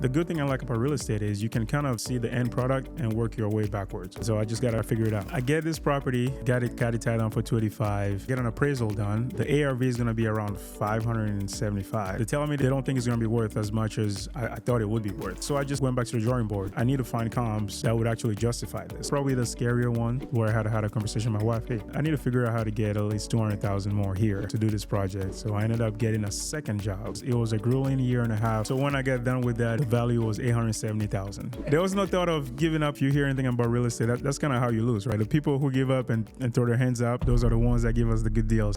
The good thing I like about real estate is you can kind of see the end product and work your way backwards. So I just got to figure it out. I get this property, got it tied on for $285, get an appraisal done. The ARV is going to be around $575. They're telling me they don't think it's going to be worth as much as I thought it would be worth. So I just went back to the drawing board. I need to find comps that would actually justify this. Probably the scarier one where I had a conversation with my wife. Hey, I need to figure out how to get at least $200,000 more here to do this project. So I ended up getting a second job. It was a grueling year and a half. So when I got done with that, the value was $870,000. There was no thought of giving up. You hear anything about real estate, that's kind of how you lose, right? The people who give up and throw their hands up, those are the ones that give us the good deals.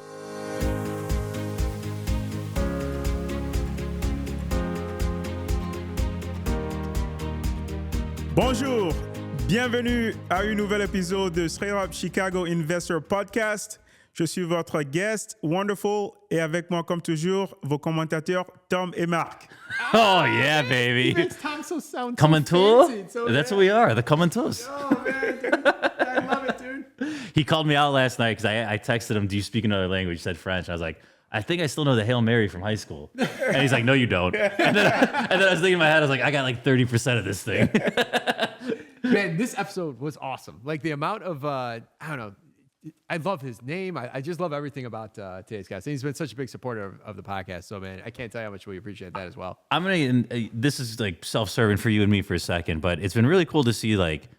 Bonjour, bienvenue à un nouvel épisode de Straight Up Chicago Investor Podcast. Je suis votre guest, Wonderful, et avec moi, comme toujours, vos commentateurs, Tom et Marc. Oh, yeah, baby. Makes Tom sound Coming so to? fancy. So That's what we are, the coming to's. Oh, man, dude. I love it, dude. He called me out last night because I texted him, do you speak another language? He said French. I was like, I think I still know the Hail Mary from high school. And he's like, no, you don't. And then I was thinking in my head, I was like, I got like 30% of this thing. Man, this episode was awesome. Like the amount of, I don't know, I love his name. I just love everything about today's guest. And he's been such a big supporter of the podcast. So, man, I can't tell you how much we appreciate that as well. I'm going to, this is like self-serving for you and me for a second, but it's been really cool to see like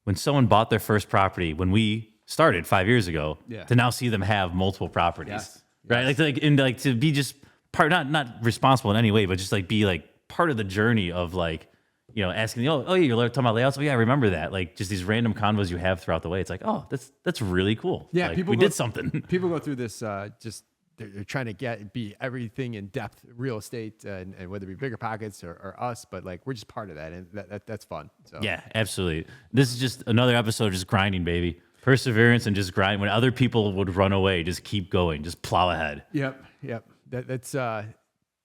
when someone bought their first property, when we started 5 years ago, to now see them have multiple properties. Yes. Right? Like to be just part, not responsible in any way, but just like be like part of the journey of like, you know, asking, oh, you're talking about layouts. Oh, yeah, I remember that. Like just these random convos you have throughout the way. It's like, oh, that's really cool. Yeah, like, we did something. People go through this just they're trying to be everything in depth, real estate, and whether it be bigger pockets or us, but like we're just part of that, and that's fun. So Yeah, absolutely. This is just another episode of just grinding, baby. Perseverance and just grind. When other people would run away, just keep going, just plow ahead. Yep.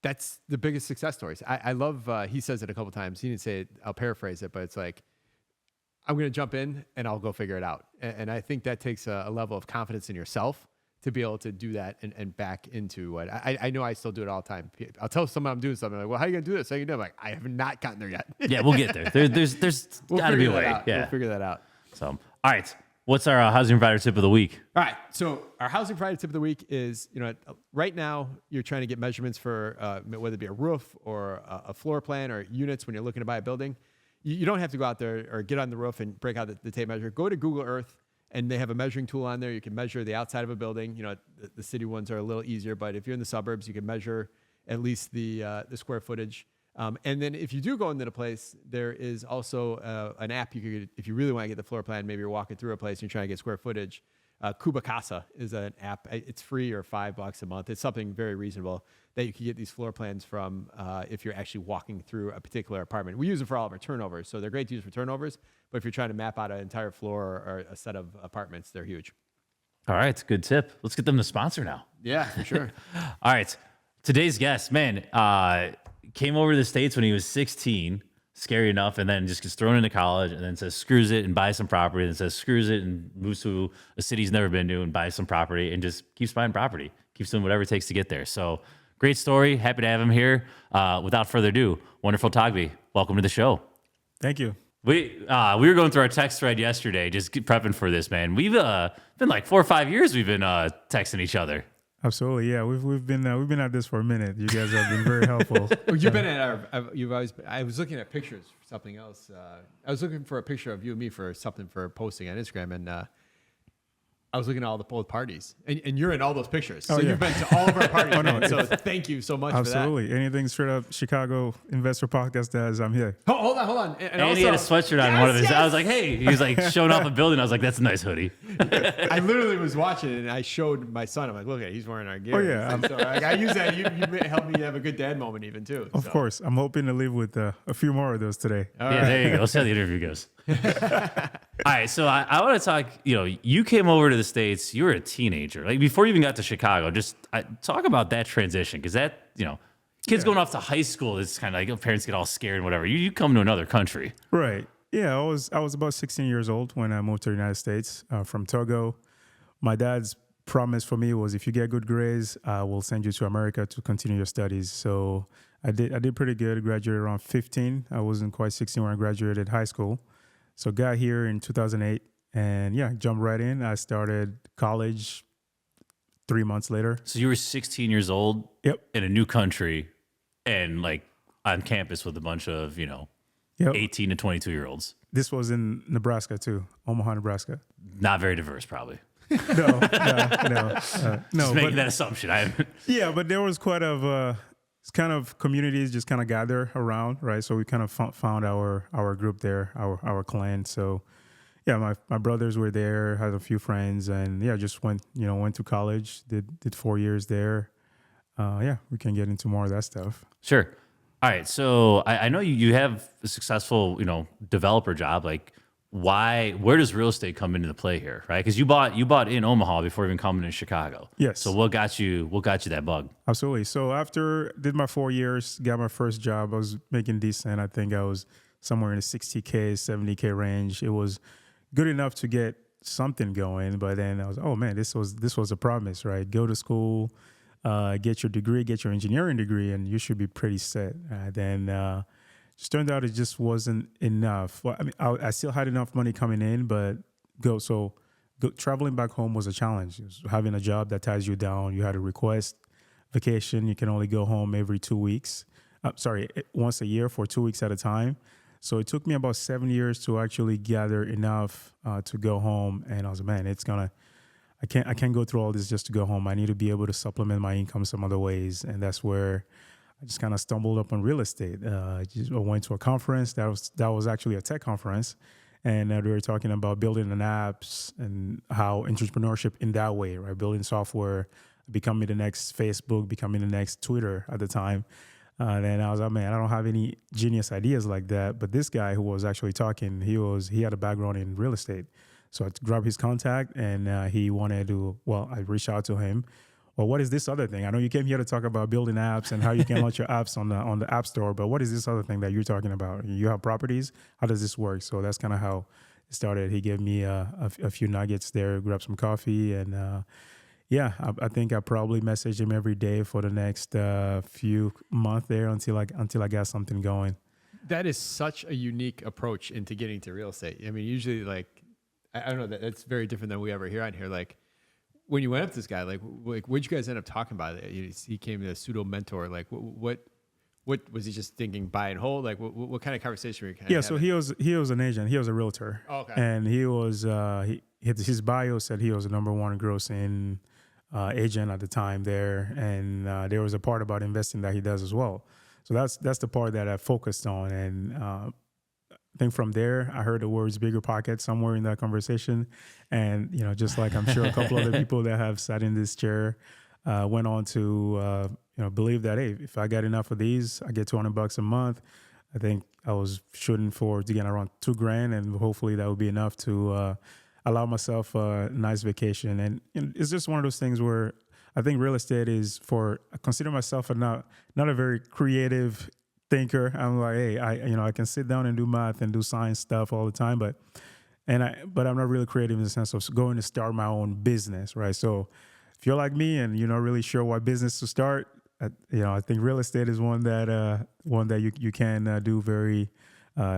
That's the biggest success stories. I love, he says it a couple times. He didn't say it, I'll paraphrase it, but it's like, I'm going to jump in and I'll go figure it out. And I think that takes a level of confidence in yourself to be able to do that and back into what I know I still do it all the time. I'll tell someone I'm doing something like, well, how are you going to do this? How are you doing? I'm like, I have not gotten there yet. Yeah, we'll get there. There's We'll got to be a figure way. that out. Yeah. We'll figure that out. So, all right. What's our housing provider tip of the week? All right. So our housing provider tip of the week is, right now you're trying to get measurements for whether it be a roof or a floor plan or units when you're looking to buy a building. You don't have to go out there or get on the roof and break out the tape measure. Go to Google Earth and they have a measuring tool on there. You can measure the outside of a building. The city ones are a little easier, but if you're in the suburbs, you can measure at least the square footage. And then if you do go into the place, there is also an app you could, if you really want to get the floor plan, maybe you're walking through a place and you're trying to get square footage. Cuba Casa is an app. It's free or $5 a month. It's something very reasonable that you can get these floor plans from if you're actually walking through a particular apartment. We use it for all of our turnovers, so they're great to use for turnovers. But if you're trying to map out an entire floor or a set of apartments, they're huge. All right. Good tip. Let's get them to sponsor now. Yeah, for sure. All right. Today's guest, man, came over to the States when he was 16, scary enough, and then just gets thrown into college and then says screws it and buys some property, and says screws it and moves to a city he's never been to and buys some property and just keeps buying property, keeps doing whatever it takes to get there. So great story. Happy to have him here. Without further ado, Wonderful Togbey, welcome to the show. Thank you. We were going through our text thread yesterday, just prepping for this, man. We've been like 4 or 5 years we've been texting each other. Absolutely, yeah. We've been at this for a minute. You guys have been very helpful. You've been at I was looking at pictures for something else. I was looking for a picture of you and me for something for posting on Instagram, and I was looking at all the old parties, and you're in all those pictures. So you've been to all of our parties. Man. So thank you so much Absolutely. for that. Anything Straight Up Chicago Investor Podcast does, I'm here. Hold on. And also, he had a sweatshirt on one of his. Yes. I was like, hey, he was like showing off a building. I was like, that's a nice hoodie. I literally was watching it, and I showed my son. I'm like, look at, he's wearing our gear. Oh yeah. So I use that. You helped me have a good dad moment even too. Of course. I'm hoping to leave with a few more of those today. There you go. Let's see how the interview goes. All right, so I want to talk, you came over to the States, you were a teenager, like before you even got to Chicago, just talk about that transition, because that, kids going off to high school, it's kind of like parents get all scared and whatever. You come to another country. Right. Yeah, I was about 16 years old when I moved to the United States from Togo. My dad's promise for me was if you get good grades, I will send you to America to continue your studies. So I did pretty good. Graduated around 15. I wasn't quite 16 when I graduated high school. So got here in 2008 and yeah, jumped right in. I started college 3 months later. So you were 16 years old Yep. in a new country and like on campus with a bunch of, Yep. 18 to 22-year-olds. This was in Nebraska too, Omaha, Nebraska. Not very diverse, probably. No. Just making that assumption. Yeah, but there was quite of kind of communities just kind of gather around, right? So we kind of found our group there, our clan. So yeah, my brothers were there, had a few friends, and yeah, just went to college, did 4 years there. Yeah, we can get into more of that stuff. Sure. All right. So I know you have a successful, developer job. Like, where does real estate come into the play here, right? Because you bought in Omaha before even coming to Chicago. Yes. So what got you that bug? Absolutely. So after did my 4 years, got my first job, I was making decent. I think I was somewhere in the 60K, 70K range. It was good enough to get something going, but then I was, oh man, this was a promise, right? Go to school, get your degree, get your engineering degree, and you should be pretty set. Then just turned out it just wasn't enough. Well, I mean, I still had enough money coming in, but traveling back home was a challenge. It was having a job that ties you down. You had to request vacation. You can only go home every 2 weeks. Once a year for 2 weeks at a time. So it took me about 7 years to actually gather enough to go home. And I was like, man, I can't go through all this just to go home. I need to be able to supplement my income some other ways. And that's where I just kind of stumbled up on real estate. I went to a conference that was actually a tech conference. And we were talking about building an apps and how entrepreneurship in that way, right? Building software, becoming the next Facebook, becoming the next Twitter at the time. Then I was like, man, I don't have any genius ideas like that. But this guy who was actually talking, he had a background in real estate. So I grabbed his contact and he wanted to, I reached out to him. Well, what is this other thing? I know you came here to talk about building apps and how you can launch your apps on the App Store, but what is this other thing that you're talking about? You have properties? How does this work? So that's kind of how it started. He gave me a few nuggets there, grabbed some coffee, and I think I probably messaged him every day for the next few months there until I got something going. That is such a unique approach into getting to real estate. I mean, usually, like, I don't know, that's very different than we ever hear on here. Like, when you went up to this guy, like what'd you guys end up talking about? He came to a pseudo mentor. Like, what was he just thinking buy and hold? Like, what kind of conversation were you having? So he was an agent. He was a realtor. Oh, okay. And he was his bio said he was the number one grossing agent at the time there, and there was a part about investing that he does as well. So that's the part that I focused on, and I think from there I heard the words "bigger pockets" somewhere in that conversation, and just like I'm sure a couple other people that have sat in this chair went on to believe that, hey, if I got enough of these, I get $200 a month. I think I was shooting to get around $2,000, and hopefully that would be enough to allow myself a nice vacation. And it's just one of those things where I think real estate I consider myself not a very creative thinker. I'm like, hey, I can sit down and do math and do science stuff all the time, but I'm not really creative in the sense of going to start my own business, right? So if you're like me and you're not really sure what business to start, I think real estate is one that you can do very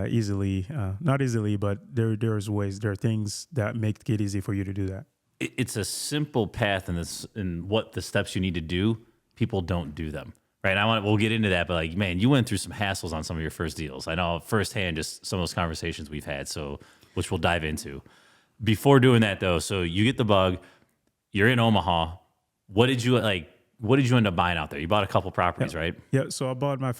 easily. Not easily, but there's ways. There are things that make it easy for you to do that. It's a simple path in what the steps you need to do. People don't do them. Right. And we'll get into that, but like, man, you went through some hassles on some of your first deals. I know firsthand just some of those conversations we've had, which we'll dive into. Before doing that though, so you get the bug, you're in Omaha. What did you end up buying out there? You bought a couple properties, right? Yeah. So I bought I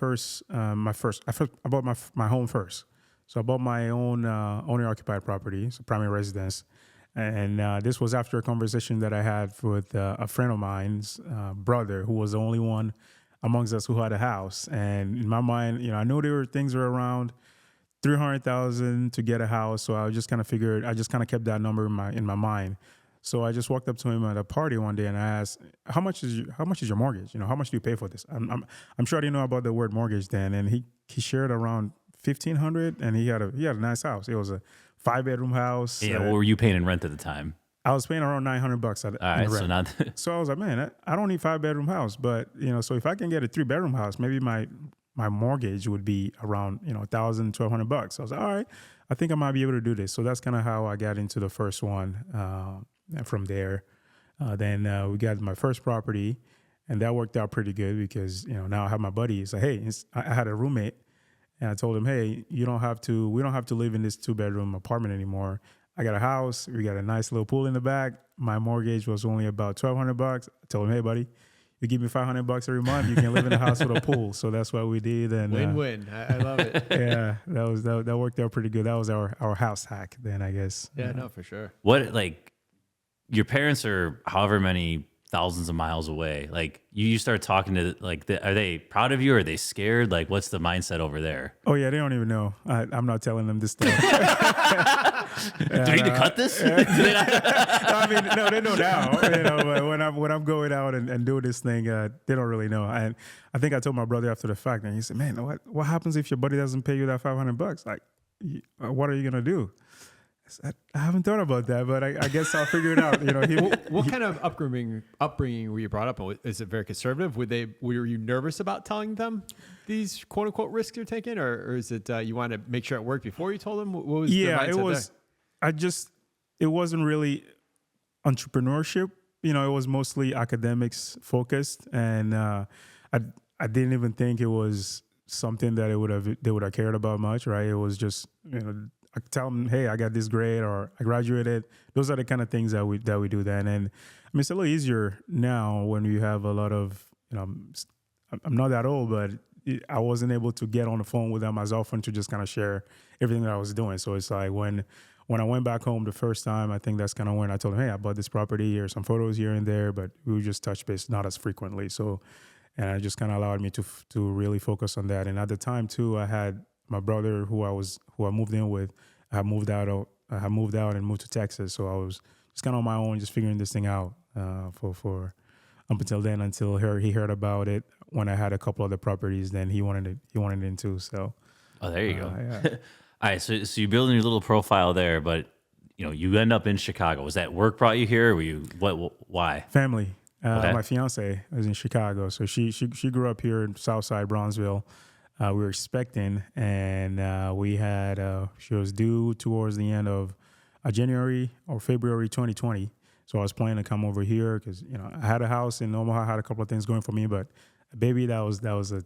bought my home first. So I bought my own owner occupied property, so primary residence. And this was after a conversation that I had with a friend of mine's brother, who was the only one amongst us who had a house. And in my mind, I know things were around $300,000 to get a house. So I just kind of kept that number in my mind. So I just walked up to him at a party one day and I asked, how much is your mortgage? How much do you pay for this? I'm sure I didn't know about the word mortgage then. And he shared around $1,500, and he had a nice house. It was a 5-bedroom house. Yeah. What were you paying in rent at the time? I was paying around $900 All right, so not So I was like, man, I don't need 5-bedroom house, but so if I can get a 3-bedroom house, maybe my mortgage would be around $1,000, $1,200. So I was like, all right, I think I might be able to do this. So that's kind of how I got into the first one. And from there, then we got my first property, and that worked out pretty good because now I have my buddy. It's like, hey, I had a roommate, and I told him, hey, we don't have to live in this 2-bedroom apartment anymore. I got a house. We got a nice little pool in the back. My mortgage was only about $1,200. I told him, hey, buddy, you give me $500 every month, you can live in a house with a pool. So that's what we did. And win-win. I love it. Yeah, that worked out pretty good. That was our house hack then, I guess. Yeah, no, for sure. What, like, your parents are however many thousands of miles away. Like, you start talking to, like, are they proud of you? Or are they scared? Like, what's the mindset over there? Oh, yeah, they don't even know. I'm not telling them this stuff. Do we need to cut this? I mean, no, they know now. But when I'm going out and doing this thing, they don't really know. And I think I told my brother after the fact, and he said, "Man, what happens if your buddy doesn't pay you that $500? Like, what are you gonna do?" I haven't thought about that, but I guess I'll figure it out. What kind of upbringing were you brought up in? Is it very conservative? Were you nervous about telling them these quote unquote risks you're taking, or is it you want to make sure it worked before you told them? What was the mindset it was. there? It wasn't really entrepreneurship. It was mostly academics focused, and I didn't even think it was something that they would have cared about much. Right? It was just I tell them, hey, I got this grade or I graduated. Those are the kind of things that we do then. And I mean, it's a little easier now when you have a lot of, I'm not that old, but I wasn't able to get on the phone with them as often to just kind of share everything that I was doing. So it's like when I went back home the first time, I think that's kind of when I told them, hey, I bought this property or some photos here and there, but we would just touch base not as frequently. So, and it just kind of allowed me to really focus on that. And at the time too, I had my brother who I moved in with. I had moved out and moved to Texas, so I was just kind of on my own, just figuring this thing out for up until then. Until he heard about it when I had a couple other properties, then he wanted it in too. So, there you go. Yeah. All right, so you're building your little profile there, but you end up in Chicago. Was that work brought you here? Or were you why? Family. Okay. My fiance was in Chicago, so she grew up here in Southside Bronzeville. We were expecting, and we had she was due towards the end of January or February 2020. So I was planning to come over here because I had a house in Omaha, had a couple of things going for me, but a baby that was a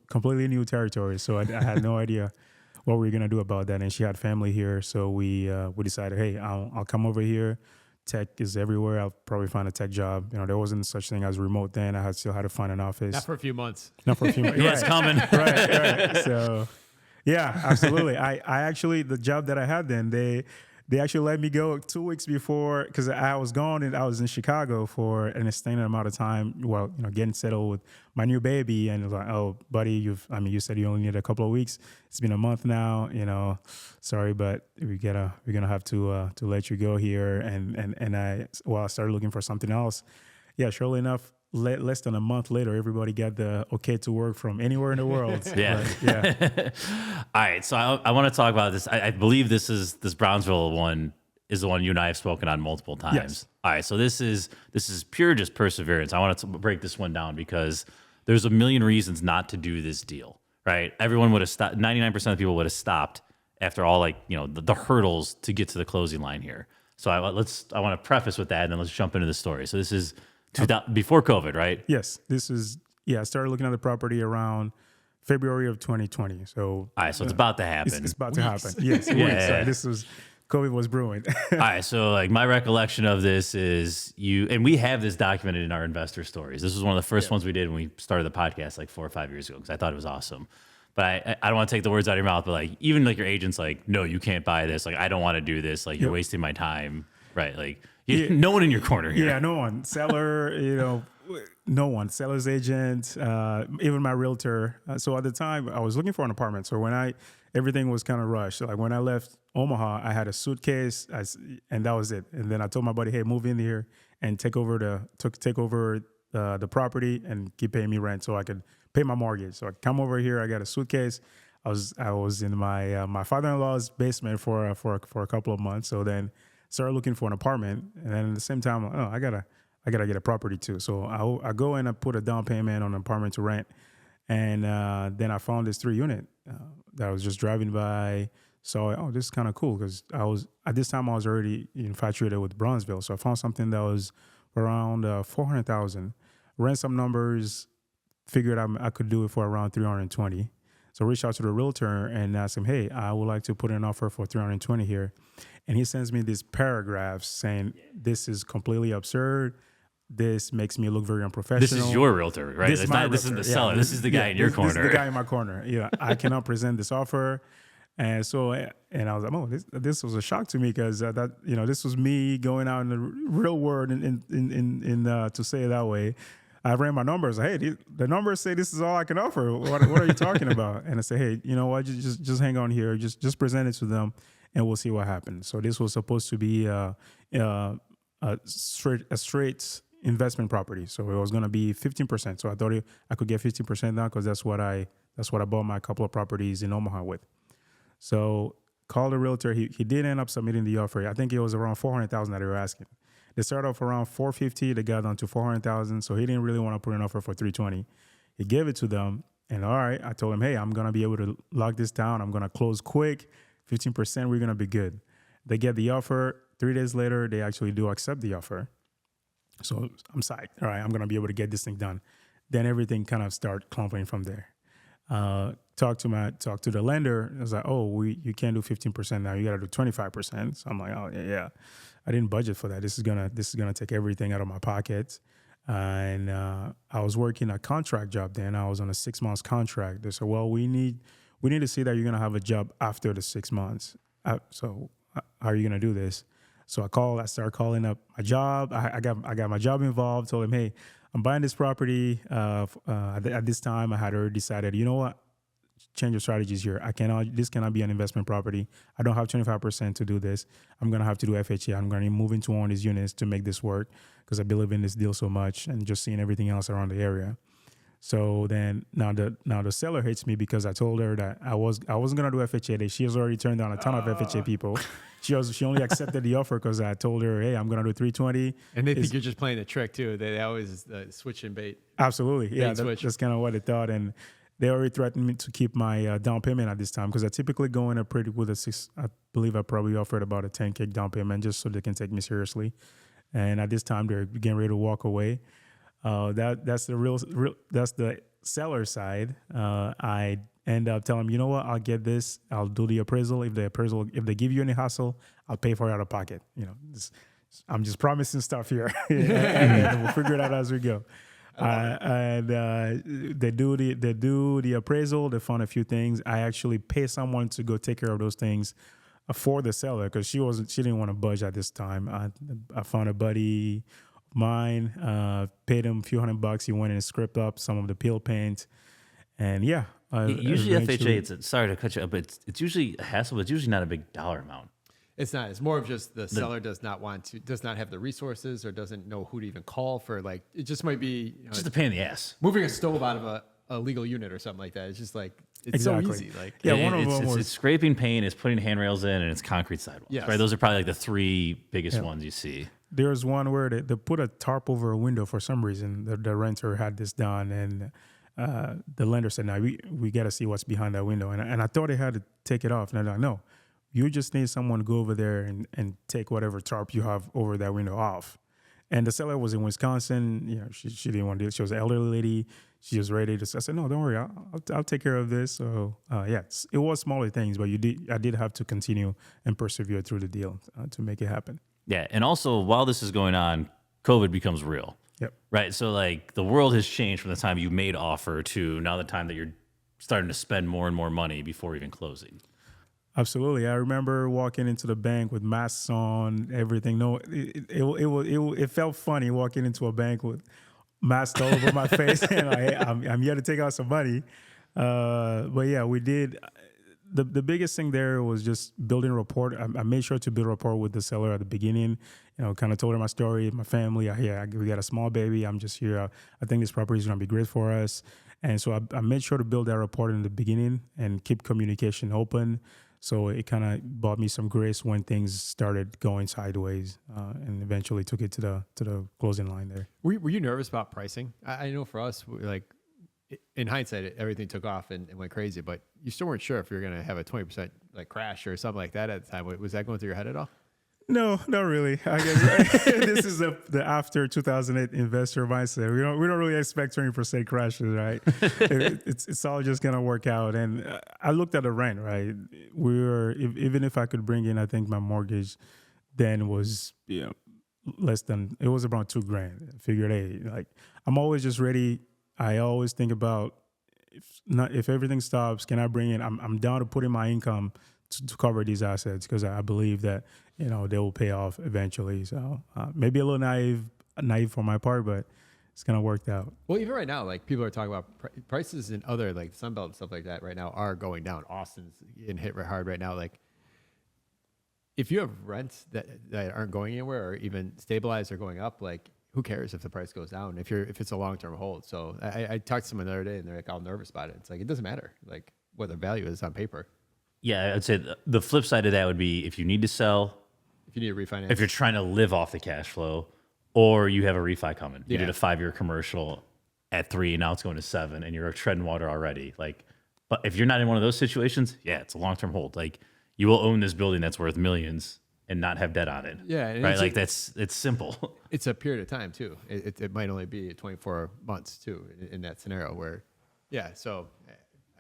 completely new territory. So I had no idea what we were gonna do about that. And she had family here, so we decided, hey, I'll come over here. Tech is everywhere. I'll probably find a tech job. There wasn't such thing as remote then. I still had to find an office. Not for a few months. Yeah, it's coming. right. So, yeah, absolutely. I actually, the job that I had then, they actually let me go 2 weeks before because I was gone and I was in Chicago for an extended amount of time. Well, getting settled with my new baby, and it was like, oh, buddy, you said you only need a couple of weeks. It's been a month now. Sorry, but we're gonna have to let you go here. And I started looking for something else. Yeah, surely enough. Less than a month later, everybody got the okay to work from anywhere in the world. Yeah. But, yeah. All right. So I want to talk about this. I believe this Brownsville one is the one you and I have spoken on multiple times. Yes. All right. So this is pure just perseverance. I want to break this one down because there's a million reasons not to do this deal, right? Everyone would have stopped. 99% of people would have stopped after all, the hurdles to get to the closing line here. So I want to preface with that, and then let's jump into the story. So this is before COVID, right? Yes, I started looking at the property around February of 2020. So, all right, so it's about to happen. It's about to happen. Yes, yeah. So COVID was brewing. All right, so my recollection of this is and we have this documented in our investor stories. This was one of the first ones we did when we started the podcast 4 or 5 years ago because I thought it was awesome. But I don't want to take the words out of your mouth, but even your agent's no, you can't buy this. I don't want to do this. You're wasting my time, right? No one in your corner here. Yeah, no one. Seller, no one. Seller's agent, even my realtor. So at the time, I was looking for an apartment. So everything was kind of rushed. So when I left Omaha, I had a suitcase, and that was it. And then I told my buddy, hey, move in here and take over the property and keep paying me rent so I could pay my mortgage. So I come over here, I got a suitcase. I was in my father-in-law's basement for a couple of months. So then started looking for an apartment, and then at the same time, oh, I gotta get a property too. So I go in and put a down payment on an apartment to rent, and then I found this 3-unit that I was just driving by. So oh, this is kind of cool because at this time I was already infatuated with Bronzeville. So I found something that was around 400,000. Ran some numbers, figured I could do it for around 320. So I reached out to the realtor and asked him, hey, I would like to put an offer for 320 here. And he sends me these paragraphs saying, this is completely absurd. This makes me look very unprofessional. This is your realtor, right? This isn't the seller. This is the guy in your corner. This is the guy in my corner. Yeah, I cannot present this offer. And so, and I was like, oh, this was a shock to me because this was me going out in the real world to say it that way. I ran my numbers. Hey, the numbers say this is all I can offer. What are you talking about? And I said, hey, you know what? Just hang on here. Just present it to them, and we'll see what happens. So this was supposed to be a straight investment property. So it was going to be 15%. So I thought I could get 15% now because that's what I bought my couple of properties in Omaha with. So called the realtor. He did end up submitting the offer. I think it was around 400,000 that they were asking. They started off around 450. They got down to 400,000. So he didn't really want to put an offer for 320. He gave it to them. And all right, I told him, hey, I'm going to be able to lock this down. I'm going to close quick. 15%, we're going to be good. They get the offer. 3 days later, they actually do accept the offer. So I'm psyched. All right, I'm going to be able to get this thing done. Then everything kind of start clumping from there. Talk to the lender. I was like, oh, you can't do 15% now. You got to do 25%. So I'm like, oh yeah. I didn't budget for that. This is gonna take everything out of my pocket. And I was working a contract job then. I was on a 6 months contract. They said, well, we need to see that you're gonna have a job after the 6 months. So how are you gonna do this? So I started calling up my job. I got my job involved. Told him, hey, I'm buying this property. At this time, I had already decided, you know what? Change your strategies here. This cannot be an investment property. I don't have 25% to do this. I'm going to have to do FHA. I'm going to move into one of these units to make this work because I believe in this deal so much and just seeing everything else around the area. So then now the seller hates me because I told her that I wasn't going to do FHA. She has already turned down a ton of FHA people. She only accepted the offer because I told her, hey, I'm going to do 320. And they think you're just playing the trick too. They always switch and bait. Absolutely. Yeah, that's kind of what they thought. And they already threatened me to keep my down payment at this time because I typically go in with a 6. I believe I probably offered about a 10K down payment just so they can take me seriously. And at this time, they're getting ready to walk away. That's the seller side. I end up telling them, you know what, I'll get this. I'll do the appraisal. If they give you any hassle, I'll pay for it out of pocket. I'm just promising stuff here, and we'll figure it out as we go. They do the appraisal. They found a few things. I actually pay someone to go take care of those things for the seller because she didn't want to budge at this time. I found a buddy of mine, paid him a few $100. He went and script up some of the peel paint, and yeah. Usually FHA, sorry to cut you up, but it's usually a hassle, but it's usually not a big dollar amount. It's not. It's more of just the seller does not have the resources or doesn't know who to even call for. Like, it just might be just a pain in the ass. Moving a stove out of a legal unit or something like that. It's just like it's exactly. so easy. Like it's scraping paint, it's putting handrails in, and it's concrete sidewalks. Yes. Right. Those are probably like the 3 biggest ones you see. There's one where they put a tarp over a window for some reason. The renter had this done, and the lender said, "No, we got to see what's behind that window." And I thought they had to take it off, and they're like, "No. You just need someone to go over there and take whatever tarp you have over that window off." And the seller was in Wisconsin. She didn't want to do it. She was an elderly lady. She was ready to. I said, "No, don't worry. I'll take care of this." So it was smaller things, but I did have to continue and persevere through the deal to make it happen. Yeah, and also while this is going on, COVID becomes real. Yep. Right. So like the world has changed from the time you made offer to now the time that you're starting to spend more and more money before even closing. Absolutely. I remember walking into the bank with masks on, everything. No, it felt funny walking into a bank with masks all over my face. And I'm here to take out some money. But yeah, we did. The biggest thing there was just building rapport. I made sure to build rapport with the seller at the beginning. Kind of told her my story, my family. We got a small baby. I'm just here. I think this property is going to be great for us. And so I made sure to build that rapport in the beginning and keep communication open. So it kind of bought me some grace when things started going sideways, and eventually took it to the closing line there. Were you nervous about pricing? I know for us, like in hindsight, everything took off and went crazy, but you still weren't sure if you were going to have a 20% like crash or something like that at the time. Was that going through your head at all? No, not really. I guess this is the after 2008 investor mindset. We don't really expect 20% crashes, right? It's all just gonna work out. And I looked at the rent, right? Even if I could bring in, I think my mortgage then was less than, it was around $2,000. I figured, hey, like I'm always just ready. I always think about if everything stops, can I bring in? I'm down to put in my income to cover these assets because I believe that they will pay off eventually. So maybe a little naive for my part, but it's kind of worked out. Well, even right now, like people are talking about prices in other like Sunbelt and stuff like that right now are going down. Austin's getting hit hard right now. Like if you have rents that aren't going anywhere or even stabilized or going up, like who cares if the price goes down if it's a long-term hold. So I talked to someone the other day and they're like all nervous about it. It's like it doesn't matter like what the value is on paper. Yeah, I'd say the flip side of that would be if you need to sell, if you need to refinance, if you're trying to live off the cash flow, or you have a refi coming. You did a 5-year commercial at 3, and now it's going to 7, and you're treading water already. Like, but if you're not in one of those situations, yeah, it's a long-term hold. Like, you will own this building that's worth millions and not have debt on it. Yeah, right. Like it's simple. It's a period of time too. It might only be 24 months too in that scenario where, yeah. So.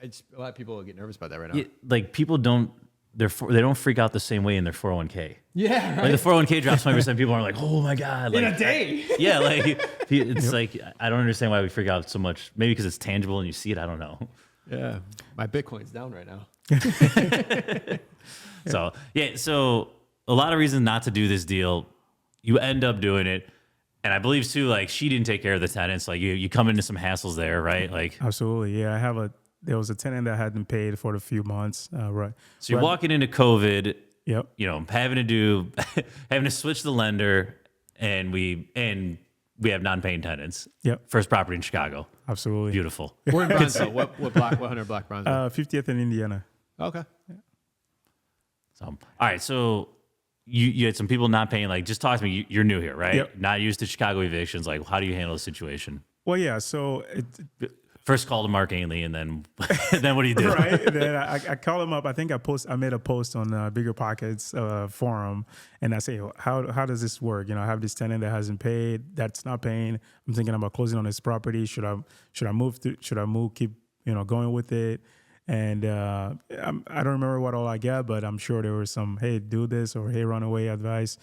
A lot of people get nervous about that right now. Yeah, like people don't, they don't freak out the same way in their 401k. Yeah, Like right. the 401k drops 20%. People are like, oh my god, like in a day. Yeah, like it's like I don't understand why we freak out so much. Maybe because it's tangible and you see it. I don't know. Yeah, my Bitcoin's down right now. So a lot of reasons not to do this deal. You end up doing it. And I believe too, like she didn't take care of the tenants. Like you come into some hassles there, right? Like absolutely, yeah. There was a tenant that hadn't paid for a few months, right? So you're walking into COVID. Yep. Having to switch the lender, and we have non-paying tenants. Yep. First property in Chicago. Absolutely. Beautiful. We're in Bronzeville. What block? What 100 block Bronzeville? 50th in Indiana. Okay. Yeah. So all right. So you had some people not paying. Like, just talk to me. You're new here, right? Yep. Not used to Chicago evictions. Like, how do you handle the situation? Well, yeah. So first call to Mark Ainley, and then what do you do? Right. Then I call him up. I think I made a post on Bigger Pockets forum, and I say, how does this work? I have this tenant that hasn't paid, that's not paying. I'm thinking about closing on this property. Should I move? Keep going with it? And I don't remember what all I got, but I'm sure there was some, hey, do this, or hey, run away advice.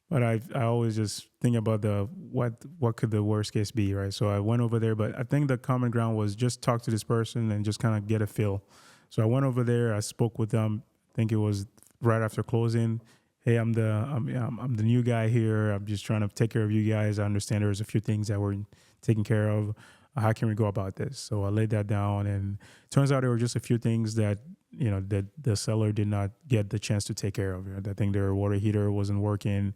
But I always just think about what could the worst case be, right? So I went over there, but I think the common ground was just talk to this person and just kind of get a feel. So I went over there, I spoke with them. I think it was right after closing. Hey, I'm the new guy here. I'm just trying to take care of you guys. I understand there's a few things that were taken care of. How can we go about this? So I laid that down, and it turns out there were just a few things that that the seller did not get the chance to take care of. I think their water heater wasn't working.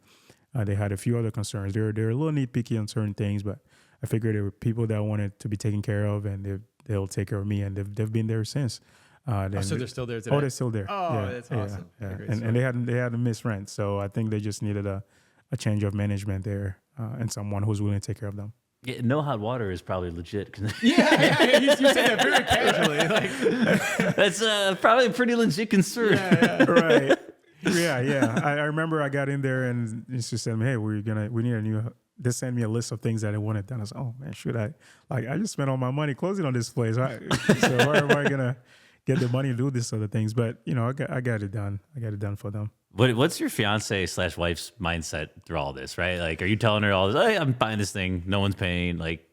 They had a few other concerns. They're a little nitpicky on certain things, but I figured there were people that wanted to be taken care of, and they'll take care of me, and they've been there since. So they're still there today? Oh, they're still there. Oh, yeah, that's awesome. Yeah. And they hadn't missed rent, so I think they just needed a change of management there, and someone who's willing to take care of them. Yeah, no hot water is probably legit. Yeah. You say that very casually. Like that's probably a pretty legit concern. Yeah. Right. Yeah. I remember I got in there and she said, hey, we need a new. They sent me a list of things that I wanted done. I was like, oh man, should I? Like, I just spent all my money closing on this place. Right? So where am I gonna get the money to do this other things? But I got it done. I got it done for them. What's your fiance/wife's mindset through all this, right? Like, are you telling her all this? Hey, I'm buying this thing. No one's paying. Like,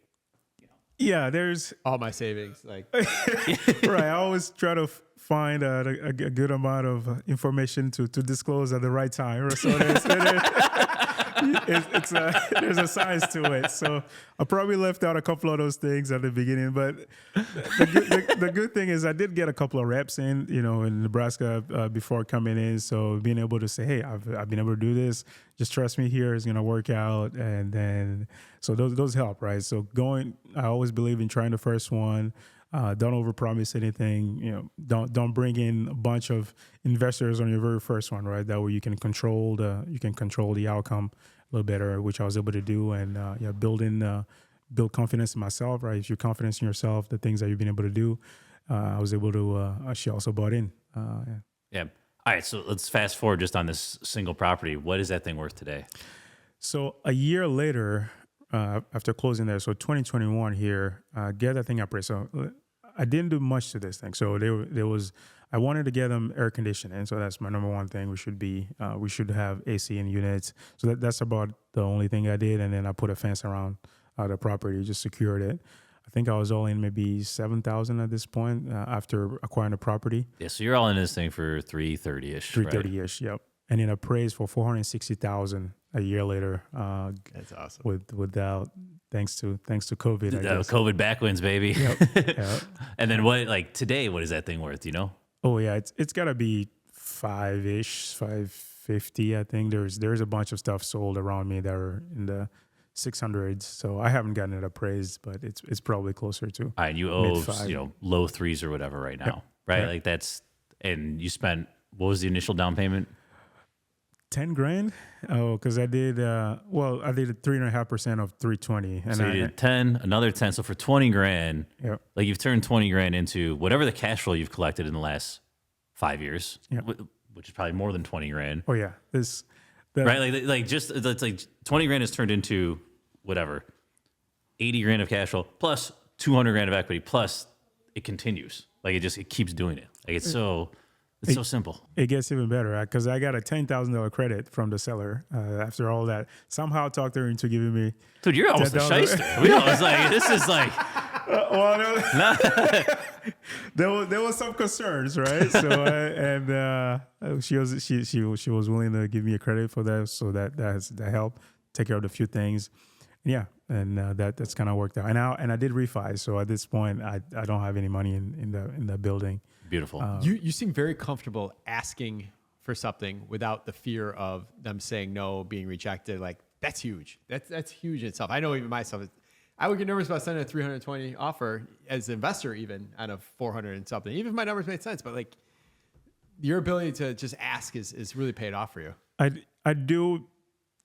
yeah, there's all my savings. Like, right. I always try to find a good amount of information to disclose at the right time. So there's a science to it. So I probably left out a couple of those things at the beginning, but the good thing is I did get a couple of reps in Nebraska before coming in. So being able to say, hey, I've been able to do this. Just trust me here. It's going to work out. And then, so those help, right? So I always believe in trying the first one. Don't overpromise anything. Don't bring in a bunch of investors on your very first one, right? That way you can control the outcome a little better, which I was able to do, and build confidence in myself, right? If you're confident in yourself, the things that you've been able to do, I was able to. She also bought in. Yeah. All right. So let's fast forward just on this single property. What is that thing worth today? So a year later, after closing there, so 2021 here, get that thing appraised. So I didn't do much to this thing. So I wanted to get them air conditioning. So that's my number one thing. We should have AC in units. So that's about the only thing I did. And then I put a fence around the property, just secured it. I think I was all in maybe $7,000 at this point after acquiring the properity. Yeah, so you're all in this thing for $330-ish. $330-ish, yep. And then appraised for $460,000 a year later. That's awesome. Without thanks to COVID. I guess. COVID backwinds, baby. Yep. Yep. And then what? Today, what is that thing worth? Oh yeah, it's gotta be $5-ish, $550. I think there's a bunch of stuff sold around me that are in the 600s, so I haven't gotten it appraised, but it's probably closer to. All right, you owe low threes or whatever right now, yep. right? Yep. Like that's, and you spent, what was the initial down payment? $10,000. Oh, because I did I did 3.5% of 320, and so you did 10, another 10. So for $20,000, yep. like you've turned $20,000 into whatever the cash flow you've collected in the last 5 years, yep. which is probably more than $20,000. Oh yeah, right? Like just it's like $20,000 is turned into whatever, $80,000 of cash flow plus $200,000 of equity, plus it continues. Like it keeps doing it. Like it's so simple. It gets even better because I got a $10,000 credit from the seller after all that. Somehow talked her into giving me. Dude, you're almost a shyster. We almost like this is like. There was some concerns, right? So she was willing to give me a credit for that, so that helped take care of a few things. Yeah, and that's kind of worked out. And I did refi, so at this point I don't have any money in the building. Beautiful. You seem very comfortable asking for something without the fear of them saying no, being rejected. Like that's huge. That's huge in itself. I know even myself. I would get nervous about sending a 320 offer as an investor, even out of 400 and something. Even if my numbers made sense, but like your ability to just ask is really paid off for you. I do.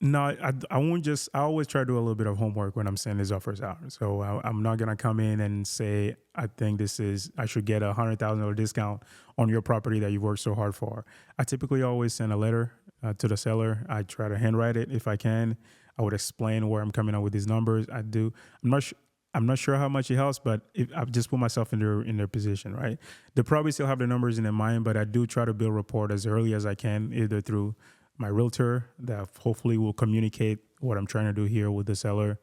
No, I won't just. I always try to do a little bit of homework when I'm sending these offers out. So I'm not gonna come in and say I think I should get $100,000 discount on your property that you worked so hard for. I typically always send a letter to the seller. I try to handwrite it if I can. I would explain where I'm coming up with these numbers. I do. I'm not sure how much it helps, but I just put myself in their position, right? They probably still have the numbers in their mind, but I do try to build rapport as early as I can, either through my realtor that hopefully will communicate what I'm trying to do here with the seller.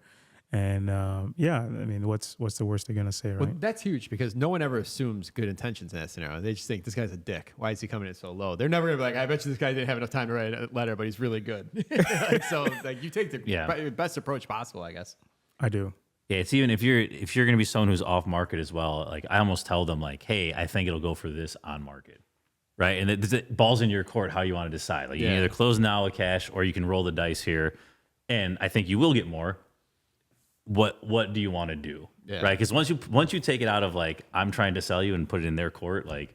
And what's the worst they're gonna say, right? Well, that's huge because no one ever assumes good intentions in that scenario. They just think this guy's a dick. Why is he coming in so low? They're never gonna be like, I bet you this guy didn't have enough time to write a letter, but he's really good. So you take the best approach possible, I guess. I do. Yeah, it's even if you're gonna be someone who's off market as well. Like I almost tell them like, hey, I think it'll go for this on market. Right, and the ball's in your court how you want to decide. Like you can either close now with cash, or you can roll the dice here, and I think you will get more. What do you want to do? Yeah. Right, because once you take it out of like I'm trying to sell you and put it in their court, like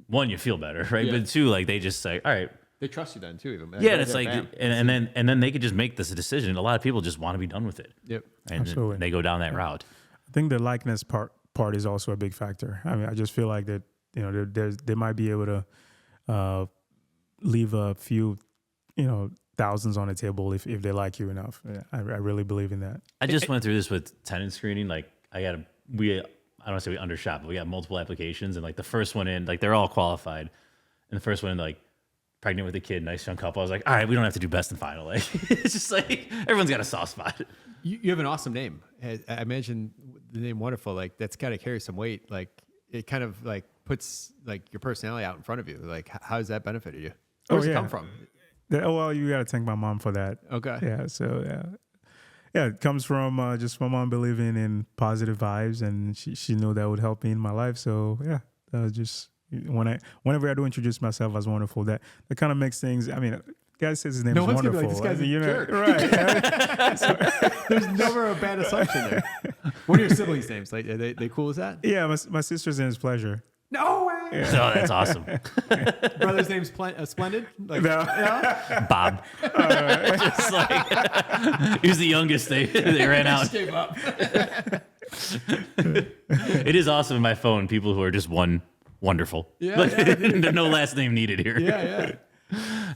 one, you feel better, right? Yeah. But two, like they just say, all right, they trust you then too. Even yeah, and it's like, and then they could just make this a decision. A lot of people just want to be done with it. Yep, and absolutely. They go down that route. I think the likeness part is also a big factor. I mean, I just feel like that they might be able to leave a few, thousands on the table if they like you enough. Yeah, I really believe in that. I just went through this with tenant screening. Like I don't want to say we undershot, but we got multiple applications, and like the first one in, like they're all qualified, and the first one in, like pregnant with a kid, nice young couple. I was like, all right, we don't have to do best and final. Like it's just like everyone's got a soft spot. You have an awesome name. I imagine the name Wonderful. Like that's got to carry some weight. Like it kind of like puts like your personality out in front of you. Like how does that benefit you? Where does it come from? Well, you got to thank my mom for that. Okay. Yeah. So it comes from just my mom believing in positive vibes, and she knew that would help me in my life. So just whenever I do introduce myself as Wonderful, that kind of makes things. I mean, guy says his name No is one's gonna wonderful. be like, this guy's a jerk. Right. There's never a bad assumption there. What are your siblings' names? Like, are they cool as that? Yeah, my sister's name is Pleasure. No way. Oh, that's awesome. Brother's name's Splendid. Like, No. Bob. Just like he was the youngest. They ran out. Just gave up. It is awesome in my phone. People who are just one wonderful. Yeah, Like, yeah. there's no last name needed here. Yeah.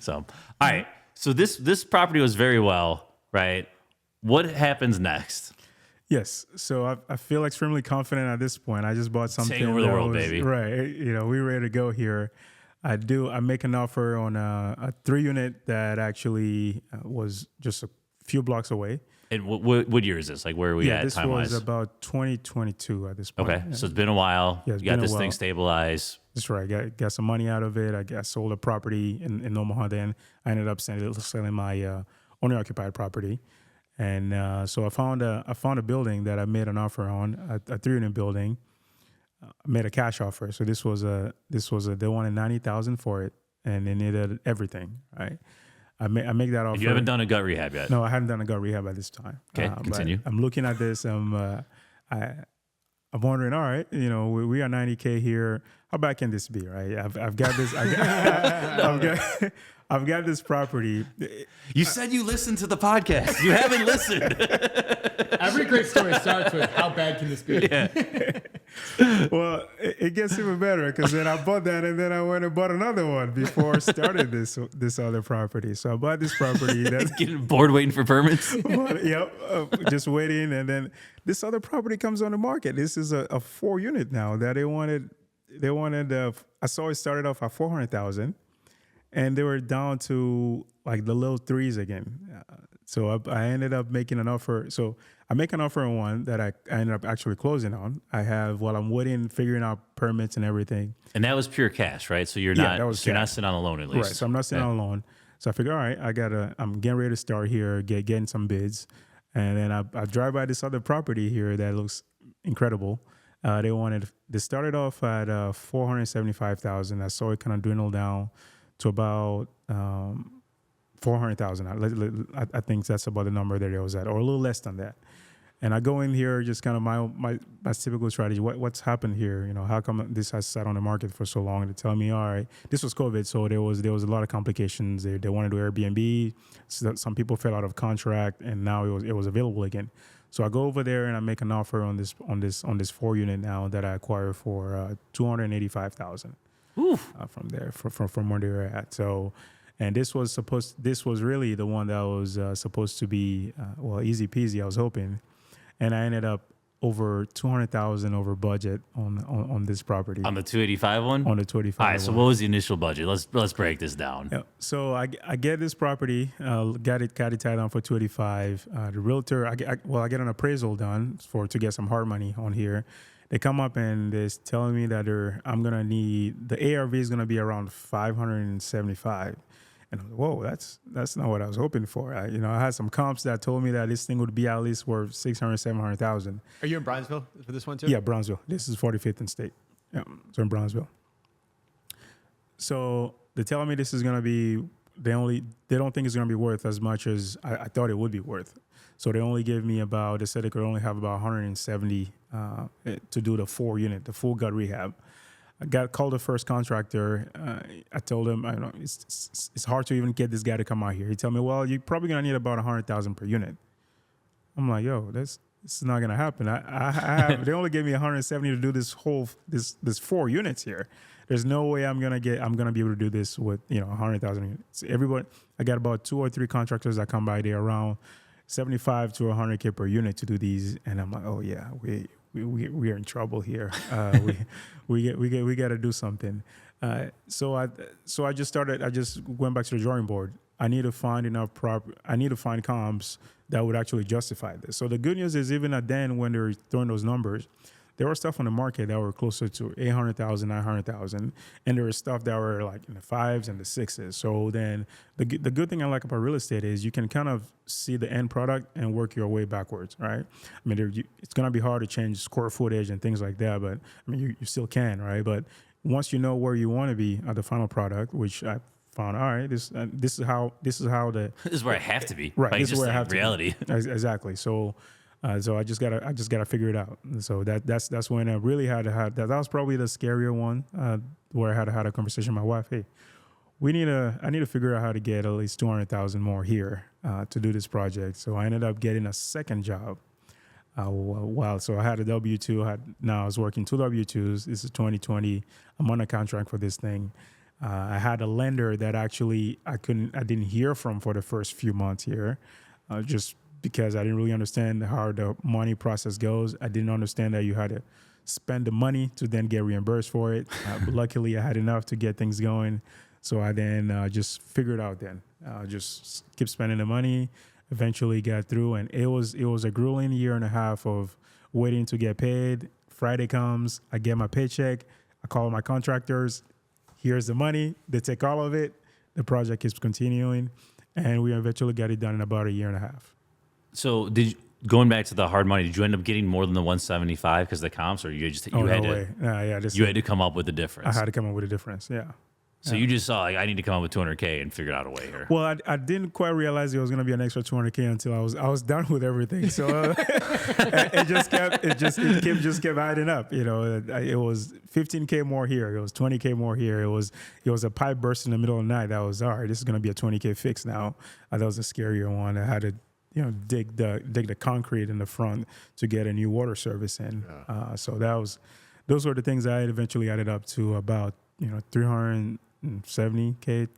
So, all right. So this property was very well, right? What happens next? Yes. So I feel extremely confident at this point. I just bought something. Take over the that world, was- baby. Right. You know, we're ready to go here. I make an offer on a 3-unit that actually was just a few blocks away. And what year is this? Like, where are we at This time was wise? about 2022 at this point. Okay, Yeah. so it's been a while. Yeah, it's you got been a this thing while. stabilized. That's right. Got some money out of it. I sold a property in Omaha. Then I ended up selling my owner-occupied property, and so I found a building that I made an offer on, a 3-unit building. I made a cash offer. So they wanted $90,000 for it, and they needed everything. Right. I make that offer. You haven't done a gut rehab yet. No, I hadn't done a gut rehab at this time. Okay, but continue. I'm looking at this. I'm wondering. All right, you know, we are 90K here. How bad can this be? Right? I've got this. I've got this property. You said you listened to the podcast. You haven't listened. Every great story starts with how bad can this be? Yeah. Well, it gets even better because then I bought that and then I went and bought another one before I started this other property. So I bought this property. That's Getting bored waiting for permits. just waiting, and then this other property comes on the market. This is a 4-unit now that they wanted. I saw it started off at 400,000, and they were down to like the low 3s again. So I ended up making an offer. So I make an offer on one that I ended up actually closing on. While I'm waiting, figuring out permits and everything. And that was pure cash, right? So you're Yeah, not that was you're not cash. sitting on a loan at least. Right. So I'm not sitting on a loan. So I figure, all right, I'm getting ready to start here, getting some bids. And then I drive by this other property here that looks incredible. They started off at 475,000. I saw it kind of dwindle down to about 400,000. I think that's about the number that it was at, or a little less than that. And I go in here, just kind of my typical strategy. What's happened here? You know, how come this has sat on the market for so long? They tell me, all right, this was COVID, so there was a lot of complications. They wanted to do Airbnb. So some people fell out of contract, and now it was available again. So I go over there and I make an offer on this 4-unit now that I acquire for $285,000 from there from where they were at. So, and this was really the one that was supposed to be easy peasy. I was hoping. And I ended up over $200,000 over budget on this property. On the 285 one? On the 285. All right, so what was the initial budget? Let's break this down. Yeah. So I get this property, got it tied down for 285. The realtor, I get an appraisal done to get some hard money on here. They come up and they're telling me that I'm gonna need the ARV is gonna be around 575. And I'm like, whoa, that's not what I was hoping for. I had some comps that told me that this thing would be at least worth 600, 700,000. Are you in Bronzeville for this one too? Yeah, Bronzeville. This is 45th and State. Yeah, so in Bronzeville. So they're telling me this is gonna be they don't think it's gonna be worth as much as I thought it would be worth. So they only gave me they said they could only have about 170 to do the 4-unit, the full gut rehab. I called the first contractor. I told him, it's hard to even get this guy to come out here. He told me, well, you're probably gonna need about 100,000 per unit. I'm like, yo, this is not gonna happen. I have they only gave me 170 to do this 4 units here. There's no way I'm gonna be able to do this with 100,000 units. I got about 2 or 3 contractors that come by there around 75 to 100K per unit to do these, and I'm like, oh yeah, we are in trouble here. We got to do something. So I just went back to the drawing board. I need to find comps that would actually justify this. So the good news is, even at then, when they were throwing those numbers, there was stuff on the market that were closer to 800,000, 900,000, and there was stuff that were like in the 5s and the 6s. So then the good thing I like about real estate is you can kind of see the end product and work your way backwards, right? I mean, it's going to be hard to change square footage and things like that, but I mean, you still can, right? But once you know where you want to be at the final product, which I found, all right, this is how This is where I have to be. right. Like, This is just where I like have reality. to be. Exactly. So I just gotta figure it out. And so that's when I really had to have that. That was probably the scarier one, where I had to have a conversation with my wife. Hey, I need to figure out how to get at least 200,000 more here to do this project. So I ended up getting a second job. So I had a W-2. Now I was working 2 W-2s. This is 2020. I'm on a contract for this thing. I had a lender that actually I didn't hear from for the first few months here, just because I didn't really understand how the money process goes. I didn't understand that you had to spend the money to then get reimbursed for it. But luckily, I had enough to get things going. So I then just figured out then, just keep spending the money, eventually got through. And it was a grueling year and a half of waiting to get paid. Friday comes, I get my paycheck. I call my contractors. Here's the money. They take all of it. The project keeps continuing. And we eventually got it done in about a year and a half. So going back to the hard money, did you end up getting more than the 175 because of the comps, or you had to come up with the difference? I had to come up with a difference, yeah. So you just saw, like, I need to come up with 200K and figured out a way here. Well, I didn't quite realize it was going to be an extra 200K until I was done with everything. So it just kept adding up. You know, it was 15K more here. It was 20K more here. It was a pipe burst in the middle of the night. That was, all right, this is going to be a 20K fix now. That was a scarier one. I had to, dig the concrete in the front to get a new water service in. Yeah. So those were the things I had eventually added up to about, 370K,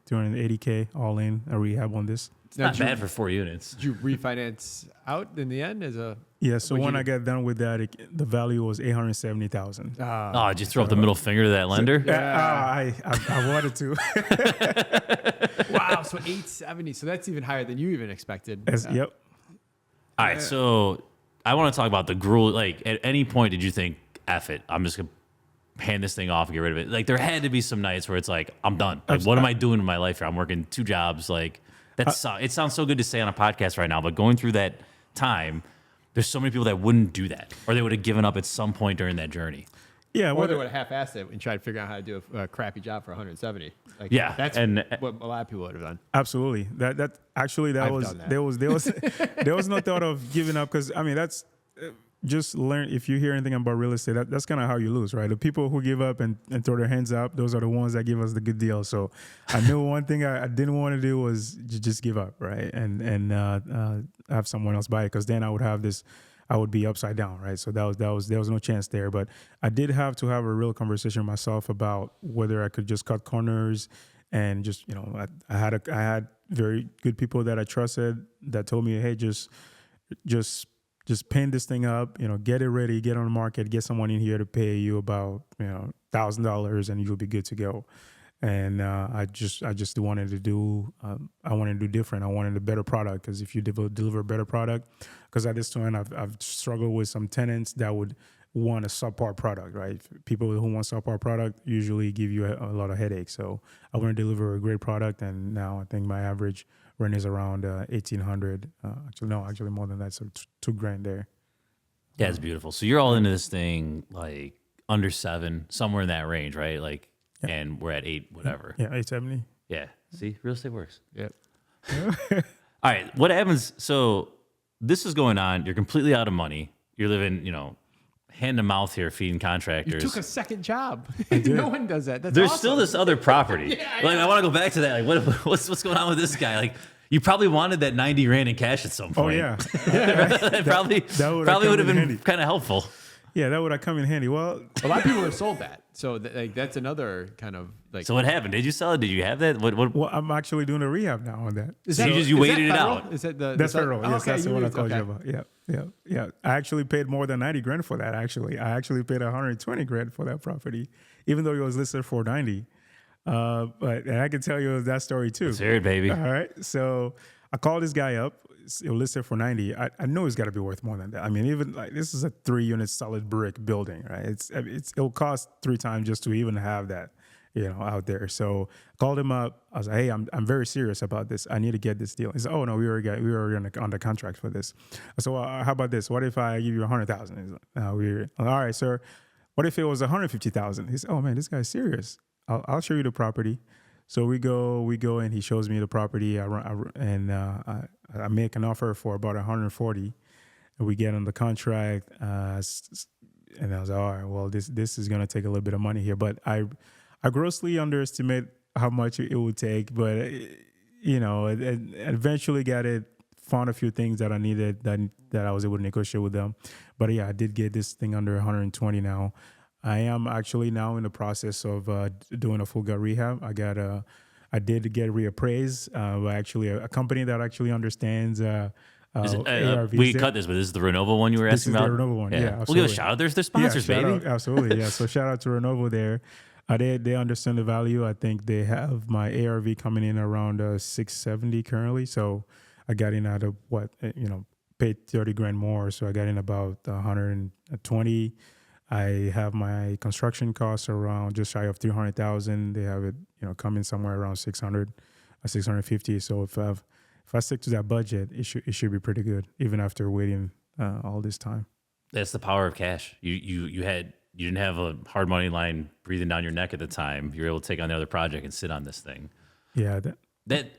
280K all in a rehab on this. It's not bad for 4 units. Did you refinance out in the end Yeah, so when I got done with that, the value was $870,000. Did you throw up the middle finger to that lender? I wanted to. Wow, so 870. So that's even higher than you even expected. Yep. All right, so I want to talk about the gruel. Like, at any point did you think, F it, I'm just going to hand this thing off and get rid of it? Like, there had to be some nights where it's like, I'm done. Like, what am I doing in my life here? I'm working 2 jobs. Like, it sounds so good to say on a podcast right now, but going through that time, there's so many people that wouldn't do that, or they would have given up at some point during that journey. Yeah, or they would have half-assed it and tried to figure out how to do a crappy job for 170. Like, yeah, that's what a lot of people would have done. Absolutely. There was no thought of giving up, because I mean that's just learn. If you hear anything about real estate, that's kind of how you lose, right? The people who give up and throw their hands up, those are the ones that give us the good deal. So I knew one thing I didn't want to do was just give up, right? And have someone else buy it, because then I would be upside down, right? So there was no chance there. But I did have to have a real conversation with myself about whether I could just cut corners, and just, I had very good people that I trusted that told me, hey, just paint this thing up, get it ready, get on the market, get someone in here to pay you about $1,000, and you'll be good to go. And I just wanted to do different. I wanted a better product, because if you deliver a better product, because at this point I've struggled with some tenants that would want a subpar product, right? People who want subpar product usually give you a lot of headaches. So I want to deliver a great product, and now I think my average rent is around $1,800. Actually more than that, so $2,000 there. Yeah, it's beautiful. So you're all into this thing like under 7, somewhere in that range, right? Like. Yeah. And we're at 8, whatever. Yeah, 870. Yeah. See, real estate works. Yep. All right. What happens? So this is going on. You're completely out of money. You're living, hand to mouth here, feeding contractors. You took a second job. No one does that. There's still this other property. I want to go back to that. Like, what's going on with this guy? Like, you probably wanted that $90,000 in cash at some point. Oh yeah. That probably would have been kind of helpful. Yeah, that would have come in handy. Well, a lot of people have sold that, so that's another kind of like. So what happened? Did you sell it? Did you have that? What? Well, I'm actually doing a rehab now on that. You waited it out. Is that that's federal? Yes, okay, that's the one I called you about. Yeah. I actually paid more than $90,000 for that. Actually, I actually paid $120,000 for that property, even though it was listed for $90,000. But I can tell you that story too. Let's hear it, baby. All right. So I called this guy up. It was listed for $90,000. I know it's got to be worth more than that. I mean, even like this is a 3-unit solid brick building, right? It'll cost 3 times just to even have that, out there. So I called him up. I was like, hey, I'm very serious about this. I need to get this deal. He said, oh no, we already on the contract for this. So how about this? What if I give you $100,000? He's like, all right, sir. What if it was $150,000? He said, oh man, this guy's serious. I'll show you the property. So we go, and he shows me the property. I make an offer for about 140, and we get on the contract. And I was like, all right, well, this is gonna take a little bit of money here, but I grossly underestimate how much it would take. But eventually got it. Found a few things that I needed that I was able to negotiate with them. But yeah, I did get this thing under 120 now. I am actually now in the process of doing a full gut rehab. I did get reappraised by actually a company that actually understands ARVs. We cut this, but this is the Renovo one you were asking about? This is the Renovo one, yeah. We'll give a shout out. They're sponsors, baby. Absolutely, yeah. So shout out to Renovo there. They understand the value. I think they have my ARV coming in around 670 currently. So I got in at paid 30 grand more. So I got in about 120. I have my construction costs around just shy of 300,000. They have it, coming somewhere around 600, 650. So if I stick to that budget, it should be pretty good, even after waiting all this time. That's the power of cash. You didn't have a hard money line breathing down your neck at the time. You're able to take on the other project and sit on this thing. Yeah. That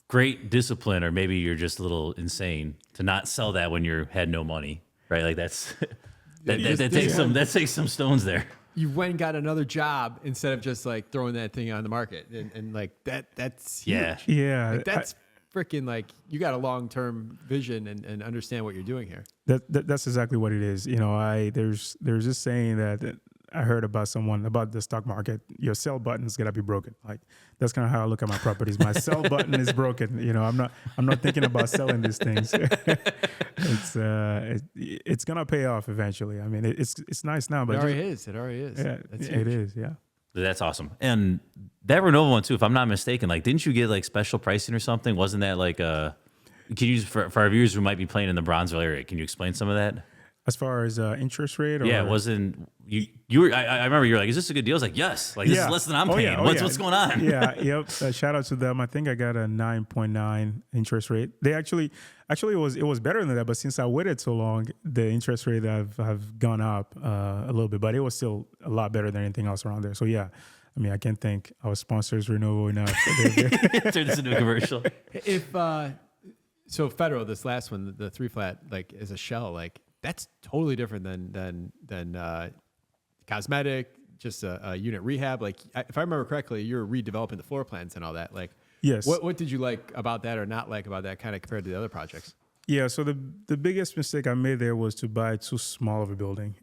great discipline, or maybe you're just a little insane to not sell that when you had no money, right? Like that takes some stones there. You went and got another job instead of just like throwing that thing on the market, and like that's huge. Yeah. Like, that's freaking, like, you got a long-term vision and understand what you're doing here. That's exactly what it is. There's this saying that I heard about the stock market. Your sell button's gotta be broken. Like, that's kind of how I look at my properties. My sell button is broken. I'm not thinking about selling these things. It's gonna pay off eventually. I mean, it's nice now, but it already is. Yeah, it is. Yeah. That's awesome. And that Renovo one too, if I'm not mistaken, like, didn't you get like special pricing or something? Wasn't that like can you, for our viewers who might be playing in the Bronzeville area, can you explain some of that? As far as interest rate? Or? Yeah, it wasn't you were. I remember you were like, "Is this a good deal?" I was like, "Yes." Like, this is less than I'm paying. What's going on? Yeah, yep. Shout out to them. I think I got a 9.9 interest rate. They actually it was better than that, but since I waited so long, the interest rate have gone up a little bit, but it was still a lot better than anything else around there. So yeah, I mean, I can't thank our sponsors Renovo enough. Turn this into a commercial. So Federal, this last one, the 3-flat, like, is a shell, like, that's totally different than cosmetic, just a unit rehab. Like, if I remember correctly, you're redeveloping the floor plans and all that. Like, yes. What did you like about that or not like about that, kind of compared to the other projects? Yeah. So the biggest mistake I made there was to buy too small of a building.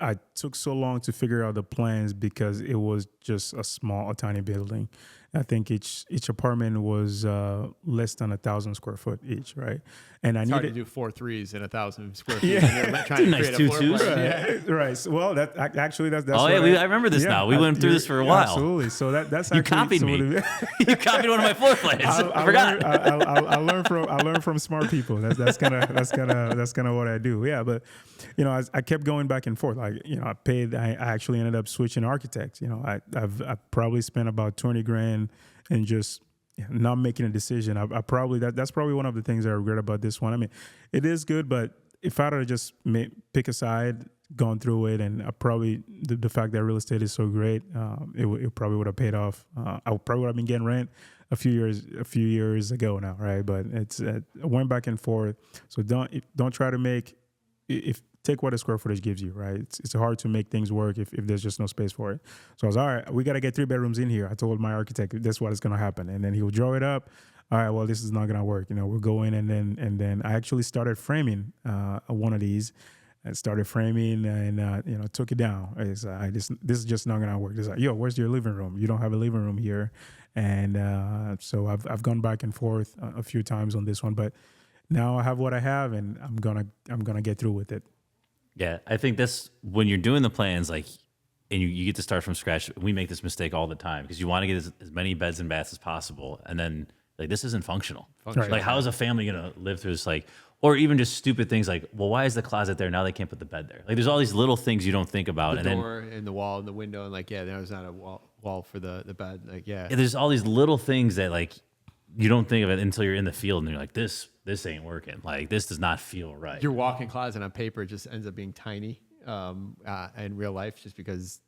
I took so long to figure out the plans because it was just a tiny building. I think each apartment was less than 1,000 square foot each, right? And it's hard to do 4 3s in 1,000 square feet. Yeah, you're trying to nice create a floor plan. Right. Right. So, well, that's oh yeah, I remember this now. We went through this for a while. Absolutely. So that's you copied me. You copied one of my floor plans. I forgot. I learned from smart people. That's kind of what I do. Yeah, but I kept going back and forth. Like, I actually ended up switching architects. I probably spent about 20 grand and just not making a decision. That's probably one of the things I regret about this one. I mean, it is good, but if I had just pick a side, gone through it, and the fact that real estate is so great, it probably would have paid off. I probably would have been getting rent a few years ago now, right? But I went back and forth. So don't try to take what a square footage gives you, right? It's hard to make things work if there's just no space for it. So I was, all right, we got to get 3 bedrooms in here. I told my architect, that's what is going to happen. And then he would draw it up. All right, well, this is not going to work. We'll go in, and then I actually started framing one of these. I started framing and took it down. This is just not going to work. It's like, yo, where's your living room? You don't have a living room here. And so I've gone back and forth a few times on this one, but now I have what I have, and I'm gonna get through with it. Yeah, I think that's when you're doing the plans, like, and you get to start from scratch. We make this mistake all the time because you want to get as many beds and baths as possible, and then like, this isn't functional. Right. Like, how is a family gonna live through this? Like, or even just stupid things like, well, why is the closet there? Now they can't put the bed there. Like, there's all these little things you don't think about. The door and the wall and the window, and like, yeah, there's not a wall for the bed. Like, yeah, there's all these little things that, like, you don't think of it until you're in the field and you're like, this ain't working. Like, this does not feel right. Your walk-in closet on paper just ends up being tiny in real life, just because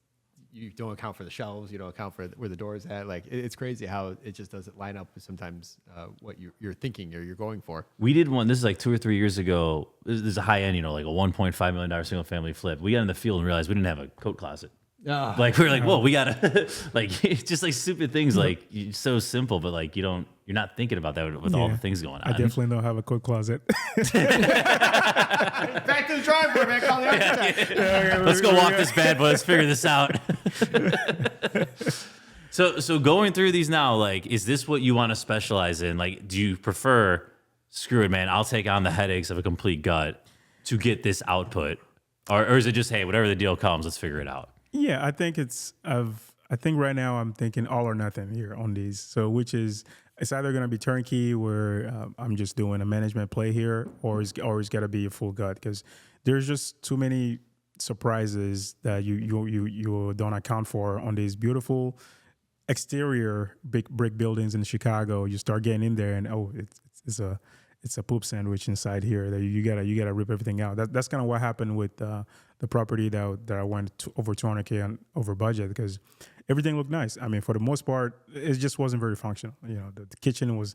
you don't account for the shelves, you don't account for where the door is at. Like it's crazy how it just doesn't line up with sometimes what you're thinking or you're going for. We did one. This is like 2 or 3 years ago. This is a high end, like a $1.5 million single family flip. We got in the field and realized we didn't have a coat closet. Like we were like, whoa, we gotta like it's just like stupid things. Like it's so simple, but like you're not thinking about that with all the things going on. I definitely don't have a coat closet. Back to the drawing board, man. Call the architect. Let's go walk this bad boy. Let's figure this out. So going through these now, like, is this what you want to specialize in? Like, do you prefer, screw it, man, I'll take on the headaches of a complete gut to get this output? Or is it just, hey, whatever the deal comes, let's figure it out? Yeah, I think I think right now I'm thinking all or nothing here on these. So which is, it's either going to be turnkey where I'm just doing a management play here, or it's got to be a full gut, because there's just too many surprises that you don't account for on these beautiful exterior big brick buildings in Chicago. You start getting in there and it's a poop sandwich inside here that you gotta rip everything out. That's kind of what happened with the property that I went to over 200K on over budget, because everything looked nice. I mean, for the most part, it just wasn't very functional. The kitchen was,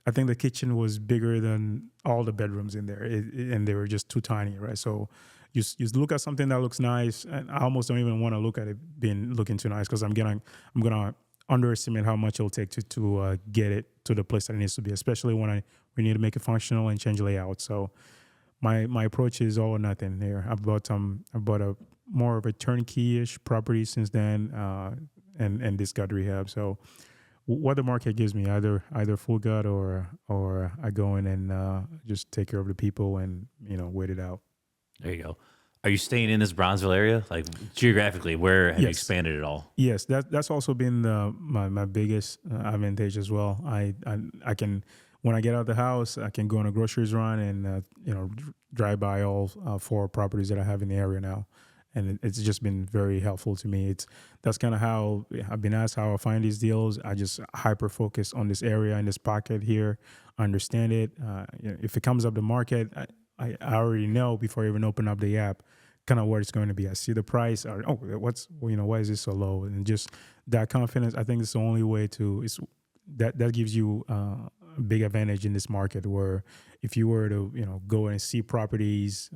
I think the kitchen was bigger than all the bedrooms in there, and they were just too tiny, right? So you look at something that looks nice, and I almost don't even want to look at it looking too nice, because I'm gonna underestimate how much it'll take to get it to the place that it needs to be, especially when we need to make it functional and change layout. So my approach is all or nothing here. I bought a more of a turnkey-ish property since then, and this gut rehab. So what the market gives me, either full gut or I go in and just take care of the people and wait it out. There you go. Are you staying in this Bronzeville area? Like geographically, where have you expanded at all? Yes, that's also been my biggest advantage as well. I can, when I get out of the house, I can go on a groceries run and drive by all 4 properties that I have in the area now, and it's just been very helpful to me. That's kind of how I've been asked how I find these deals. I just hyper focus on this area and this pocket here, understand it. If it comes up the market, I already know before I even open up the app kind of where it's going to be. I see the price, or why is this so low? And just that confidence, I think it's the only way that gives you a big advantage in this market, where if you were to go and see properties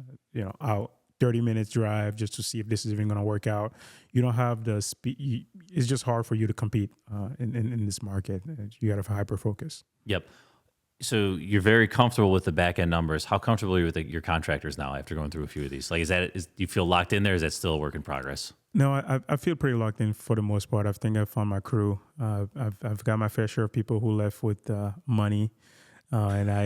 out 30 minutes drive just to see if this is even going to work out, you don't have the speed. It's just hard for you to compete in this market. You got to hyper focus. Yep. So you're very comfortable with the back end numbers. How comfortable are you with your contractors now after going through a few of these? Like, do you feel locked in there? Is that still a work in progress? No, I feel pretty locked in for the most part. I think I found my crew. I've got my fair share of people who left with money, and I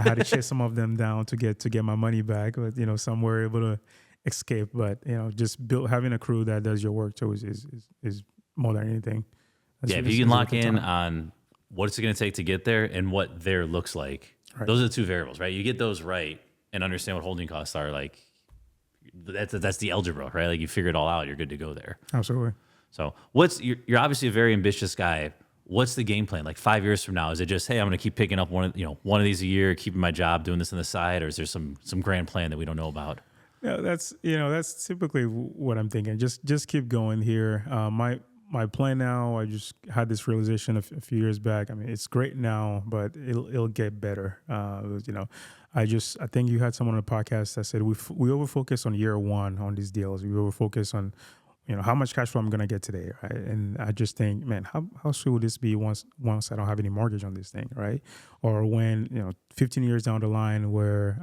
had to chase some of them down to get my money back. But some were able to escape. But just having a crew that does your work too is more than anything. If you can lock in on what's it going to take to get there and what there looks like. Right. Those are the 2 variables, right? You get those right and understand what holding costs are. Like that's the algebra, right? Like you figure it all out, you're good to go there. Absolutely. So you're obviously a very ambitious guy. What's the game plan? Like 5 years from now, is it just, hey, I'm going to keep picking up one of these a year, keeping my job, doing this on the side, or is there some grand plan that we don't know about? Yeah, that's typically what I'm thinking. Just keep going here. My plan now, I just had this realization a few years back. I mean, it's great now, but it'll get better. I think you had someone on the podcast that said we over focus on year one on these deals. We over focus on how much cash flow I'm gonna get today, right? And I just think, man, how sweet would this be once I don't have any mortgage on this thing, right? Or when 15 years down the line, where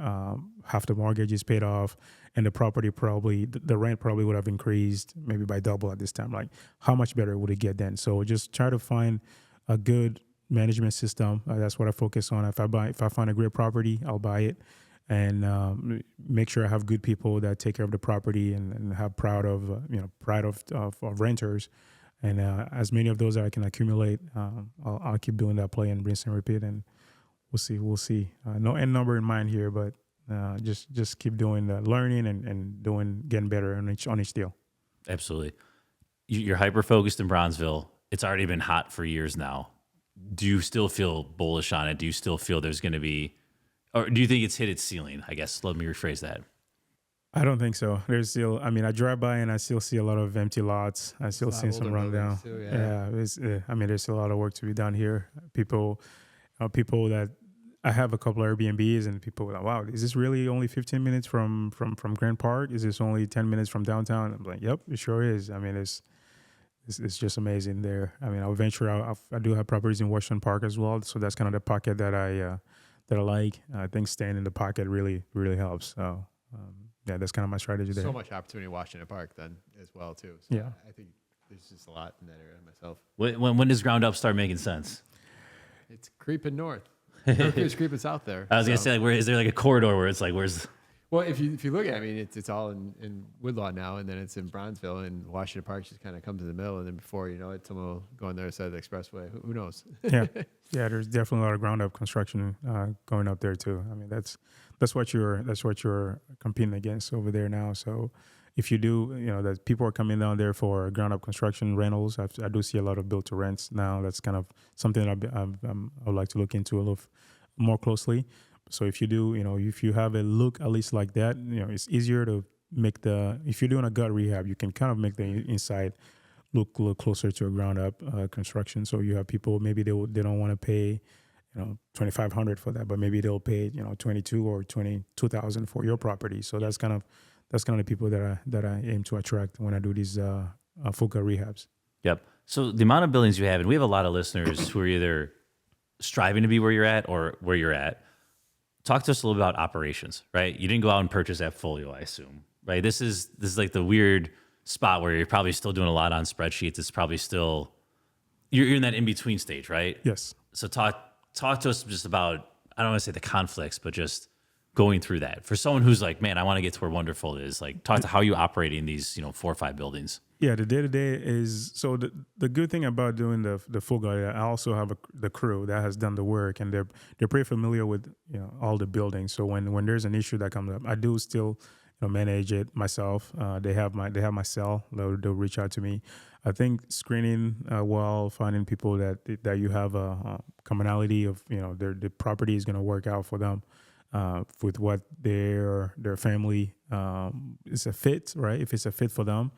half the mortgage is paid off, and the property the rent probably would have increased maybe by double at this time. Like, how much better would it get then? So just try to find a good management system. That's what I focus on. If I find a great property, I'll buy it, and make sure I have good people that take care of the property and have pride of renters, and as many of those that I can accumulate, I'll keep doing that play and rinse and repeat, and we'll see. No end number in mind here, but just keep doing the learning and getting better on each deal. Absolutely. You're hyper focused in Bronzeville. It's already been hot for years now. Do you still feel bullish on it? Do you still feel there's going to be, or do you think it's hit its ceiling? I guess let me rephrase that. I don't think so. There's still, I mean, I drive by and I still see a lot of empty lots. I There's a still lot see of some older rundown. buildings too. Yeah. Yeah, I mean, there's still a lot of work to be done here. People that I have a couple of Airbnbs, and people are like, wow, is this really only 15 minutes from Grand Park? Is this only 10 minutes from downtown? I'm like, yep, it sure is. I mean, it's just amazing there. I mean, I'll venture out. I do have properties in Washington Park as well, so that's kind of the pocket that I like. I think staying in the pocket really helps. So yeah, that's kind of my strategy there. So much opportunity in Washington Park then as well too. So Yeah. I think there's just a lot in that area myself. When does ground up start making sense? It's creeping north. It's creeping south there. I was gonna So- say, like, where is there like a corridor where it's like, where's Well, if you look at it, I mean, it's all in Woodlawn now, and then it's in Bronzeville, and Washington Park just kind of comes in the middle, and then before you know it, someone will go on the other side of the expressway. Who knows? Yeah, yeah. There's definitely a lot of ground up construction going up there too. I mean, that's what you're competing against over there now. So if you do, that people are coming down there for ground up construction rentals. I do see a lot of built to rents now. That's kind of something that I would like to look into a little more closely. So if you do, if you have a look at least like that, it's easier to make if you're doing a gut rehab, you can kind of make the inside look closer to a ground up construction. So you have people, maybe they don't want to pay, $2,500 for that, but maybe they'll pay, 22 or 22,000 for your property. So that's kind of the people that I aim to attract when I do these full gut rehabs. Yep. So the amount of buildings you have, and we have a lot of listeners who are either striving to be where you're at or where you're at. Talk to us a little about operations, right? You didn't go out and purchase that folio, I assume, right? This is like the weird spot where you're probably still doing a lot on spreadsheets. It's probably still, you're in that in-between stage, right? Yes. So talk to us just about, I don't want to say the conflicts, but just going through that. For someone who's like, man, I want to get to where Wonderful is, like, talk to how you operating these, 4 or 5 buildings. Yeah, the day-to-day is, so the good thing about doing the full guide, I also have the crew that has done the work, and they're pretty familiar with all the buildings. So when there's an issue that comes up, I do still manage it myself. They have my cell. They'll reach out to me. I think screening well, finding people that you have a commonality of the property is going to work out for them. With what their family is a fit, right? If it's a fit for them,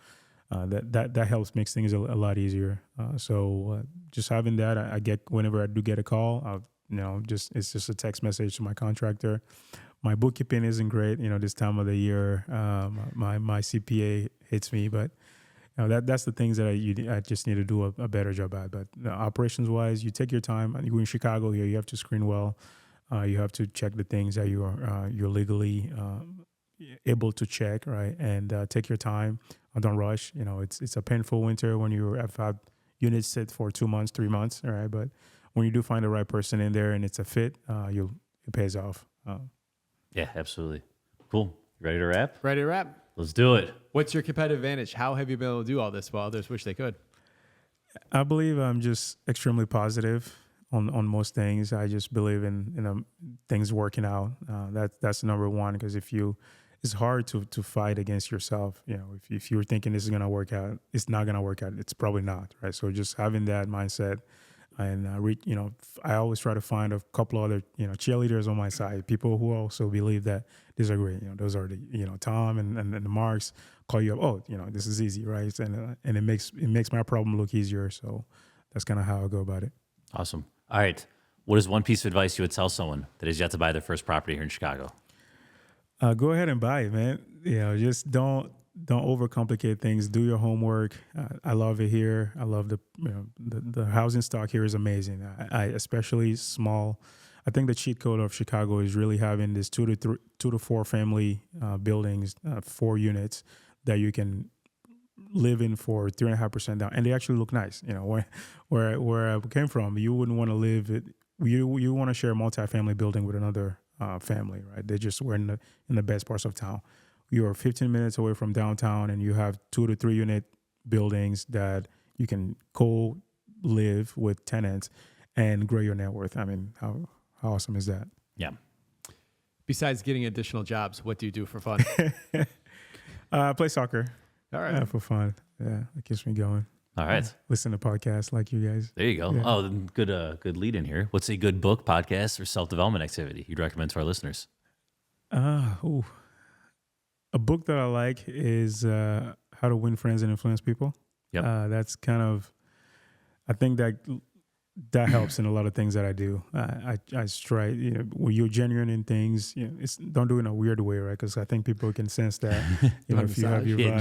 that helps makes things a lot easier. So just having that, I get whenever I do get a call, it's just a text message to my contractor. My bookkeeping isn't great, this time of the year. My CPA hits me, but that's the things that I just need to do a better job at. But operations wise, you take your time. You're in Chicago here, you have to screen well. You have to check the things that you're legally able to check, right? And take your time. Don't rush. It's a painful winter when you have had units sit for 2 months, 3 months, all right? But when you do find the right person in there and it's a fit, it pays off. Yeah, absolutely. Cool. You ready to wrap? Ready to wrap? Let's do it. What's your competitive advantage? How have you been able to do all this while others wish they could? I believe I'm just extremely positive on most things. I just believe in things working out. That's number one, because it's hard to fight against yourself. If you're thinking this is gonna work out, it's not gonna work out. It's probably not, right? So just having that mindset, and I always try to find a couple other cheerleaders on my side, people who also believe that these are great. Those are the Tom and the Marks call you up. Oh, this is easy, right? And it makes my problem look easier. So that's kind of how I go about it. Awesome. All right. What is one piece of advice you would tell someone that has yet to buy their first property here in Chicago? Go ahead and buy it, man. Just don't overcomplicate things. Do your homework. I love it here. I love the housing stock here is amazing. I especially small. I think the cheat code of Chicago is really having this 2 to 4 family buildings, 4 units that you can live in for 3.5% down, and they actually look nice. Where I came from, you wouldn't want to live it. You want to share a multi-family building with another family, right? We're in the best parts of town. You're 15 minutes away from downtown, and you have 2 to 3 unit buildings that you can co-live with tenants and grow your net worth. I mean, how awesome is that? Yeah. Besides getting additional jobs, what do you do for fun? Play soccer. All right. For fun. Yeah, it keeps me going. All right. Listen to podcasts like you guys. There you go. Yeah. Oh, good lead in here. What's a good book, podcast, or self-development activity you'd recommend to our listeners? A book that I like is How to Win Friends and Influence People. Yep. That's kind of, I think that helps in a lot of things that I do. I try, when you're genuine in things, don't do it in a weird way, right? Because I think people can sense that, if you have your vibe,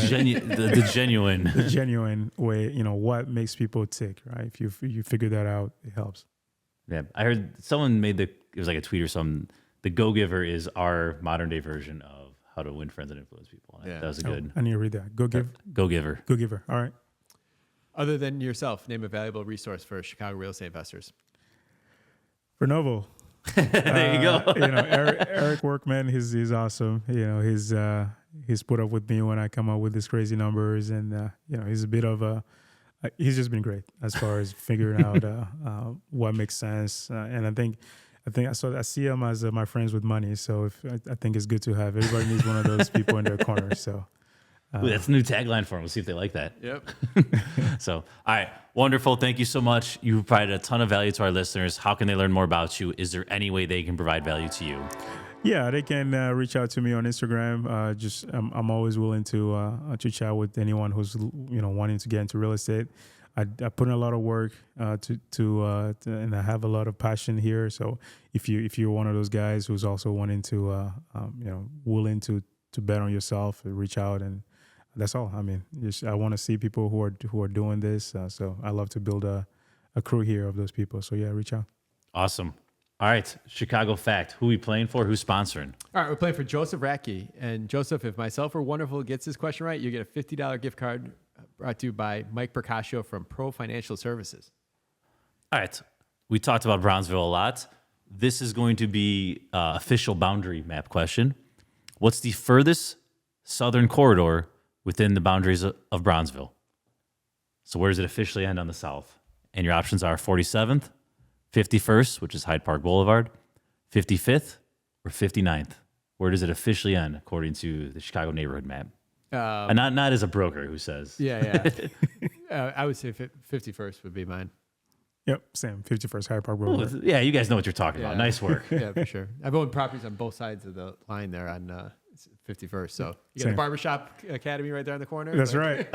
the genuine, the genuine way, what makes people tick, right? If you figure that out, it helps. Yeah, I heard someone made it was like a tweet or something. The Go Giver is our modern day version of How to Win Friends and Influence People. Yeah. That was a good. I need to read that. Go Giver. Go Giver. All right. Other than yourself, name a valuable resource for Chicago real estate investors. Renovo. There you go. Eric Workman, he's awesome. He's put up with me when I come up with these crazy numbers, and he's a bit of a. He's just been great as far as figuring out what makes sense, and I think I see him as my friends with money. So I think it's good to have. Everybody needs one of those people in their corner. So. Ooh, that's a new tagline for them. We'll see if they like that. Yep. So, all right. Wonderful. Thank you so much. You provided a ton of value to our listeners. How can they learn more about you? Is there any way they can provide value to you? Yeah, they can reach out to me on Instagram. I'm always willing to chat with anyone who's wanting to get into real estate. I put in a lot of work and I have a lot of passion here. So if you're one of those guys who's also wanting to willing to bet on yourself, reach out, and that's all. I mean, I want to see people who are doing this. So I love to build a crew here of those people. So yeah, reach out. Awesome. All right, Chicago Fact. Who we playing for? Who's sponsoring? All right, we're playing for Joseph Radke. And Joseph, if myself or Wonderful gets this question right, you get a $50 gift card brought to you by Mike Percascio from Pro Financial Services. All right. We talked about Bronzeville a lot. This is going to be official boundary map question. What's the furthest southern corridor within the boundaries of Bronzeville? So where does it officially end on the south? And your options are 47th, 51st, which is Hyde Park Boulevard, 55th, or 59th. Where does it officially end according to the Chicago neighborhood map? And not as a broker who says. Yeah. I would say 51st would be mine. Yep, same. 51st Hyde Park Boulevard. Ooh, yeah, you guys know what you're talking about. Nice work. Yeah, for sure. I've owned properties on both sides of the line there on 51st. So you got Same. the Barbershop Academy right there in the corner. That's right.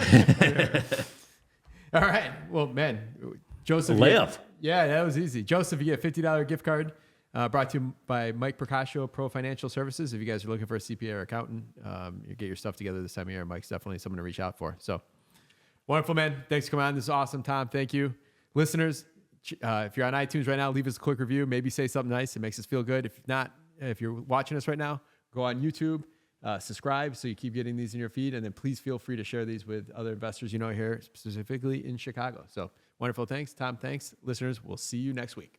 All right. Well, man, Joseph. Layup. Yeah, that was easy. Joseph, you get a $50 gift card brought to you by Mike Percascio, Pro Financial Services. If you guys are looking for a CPA or accountant, you get your stuff together this time of year. Mike's definitely someone to reach out for. So wonderful, man. Thanks for coming on. This is awesome, Tom. Thank you. Listeners, if you're on iTunes right now, leave us a quick review. Maybe say something nice. It makes us feel good. If not, if you're watching us right now, go on YouTube, subscribe so you keep getting these in your feed. And then please feel free to share these with other investors here, specifically in Chicago. So wonderful. Thanks. Tom, thanks. Listeners, we'll see you next week.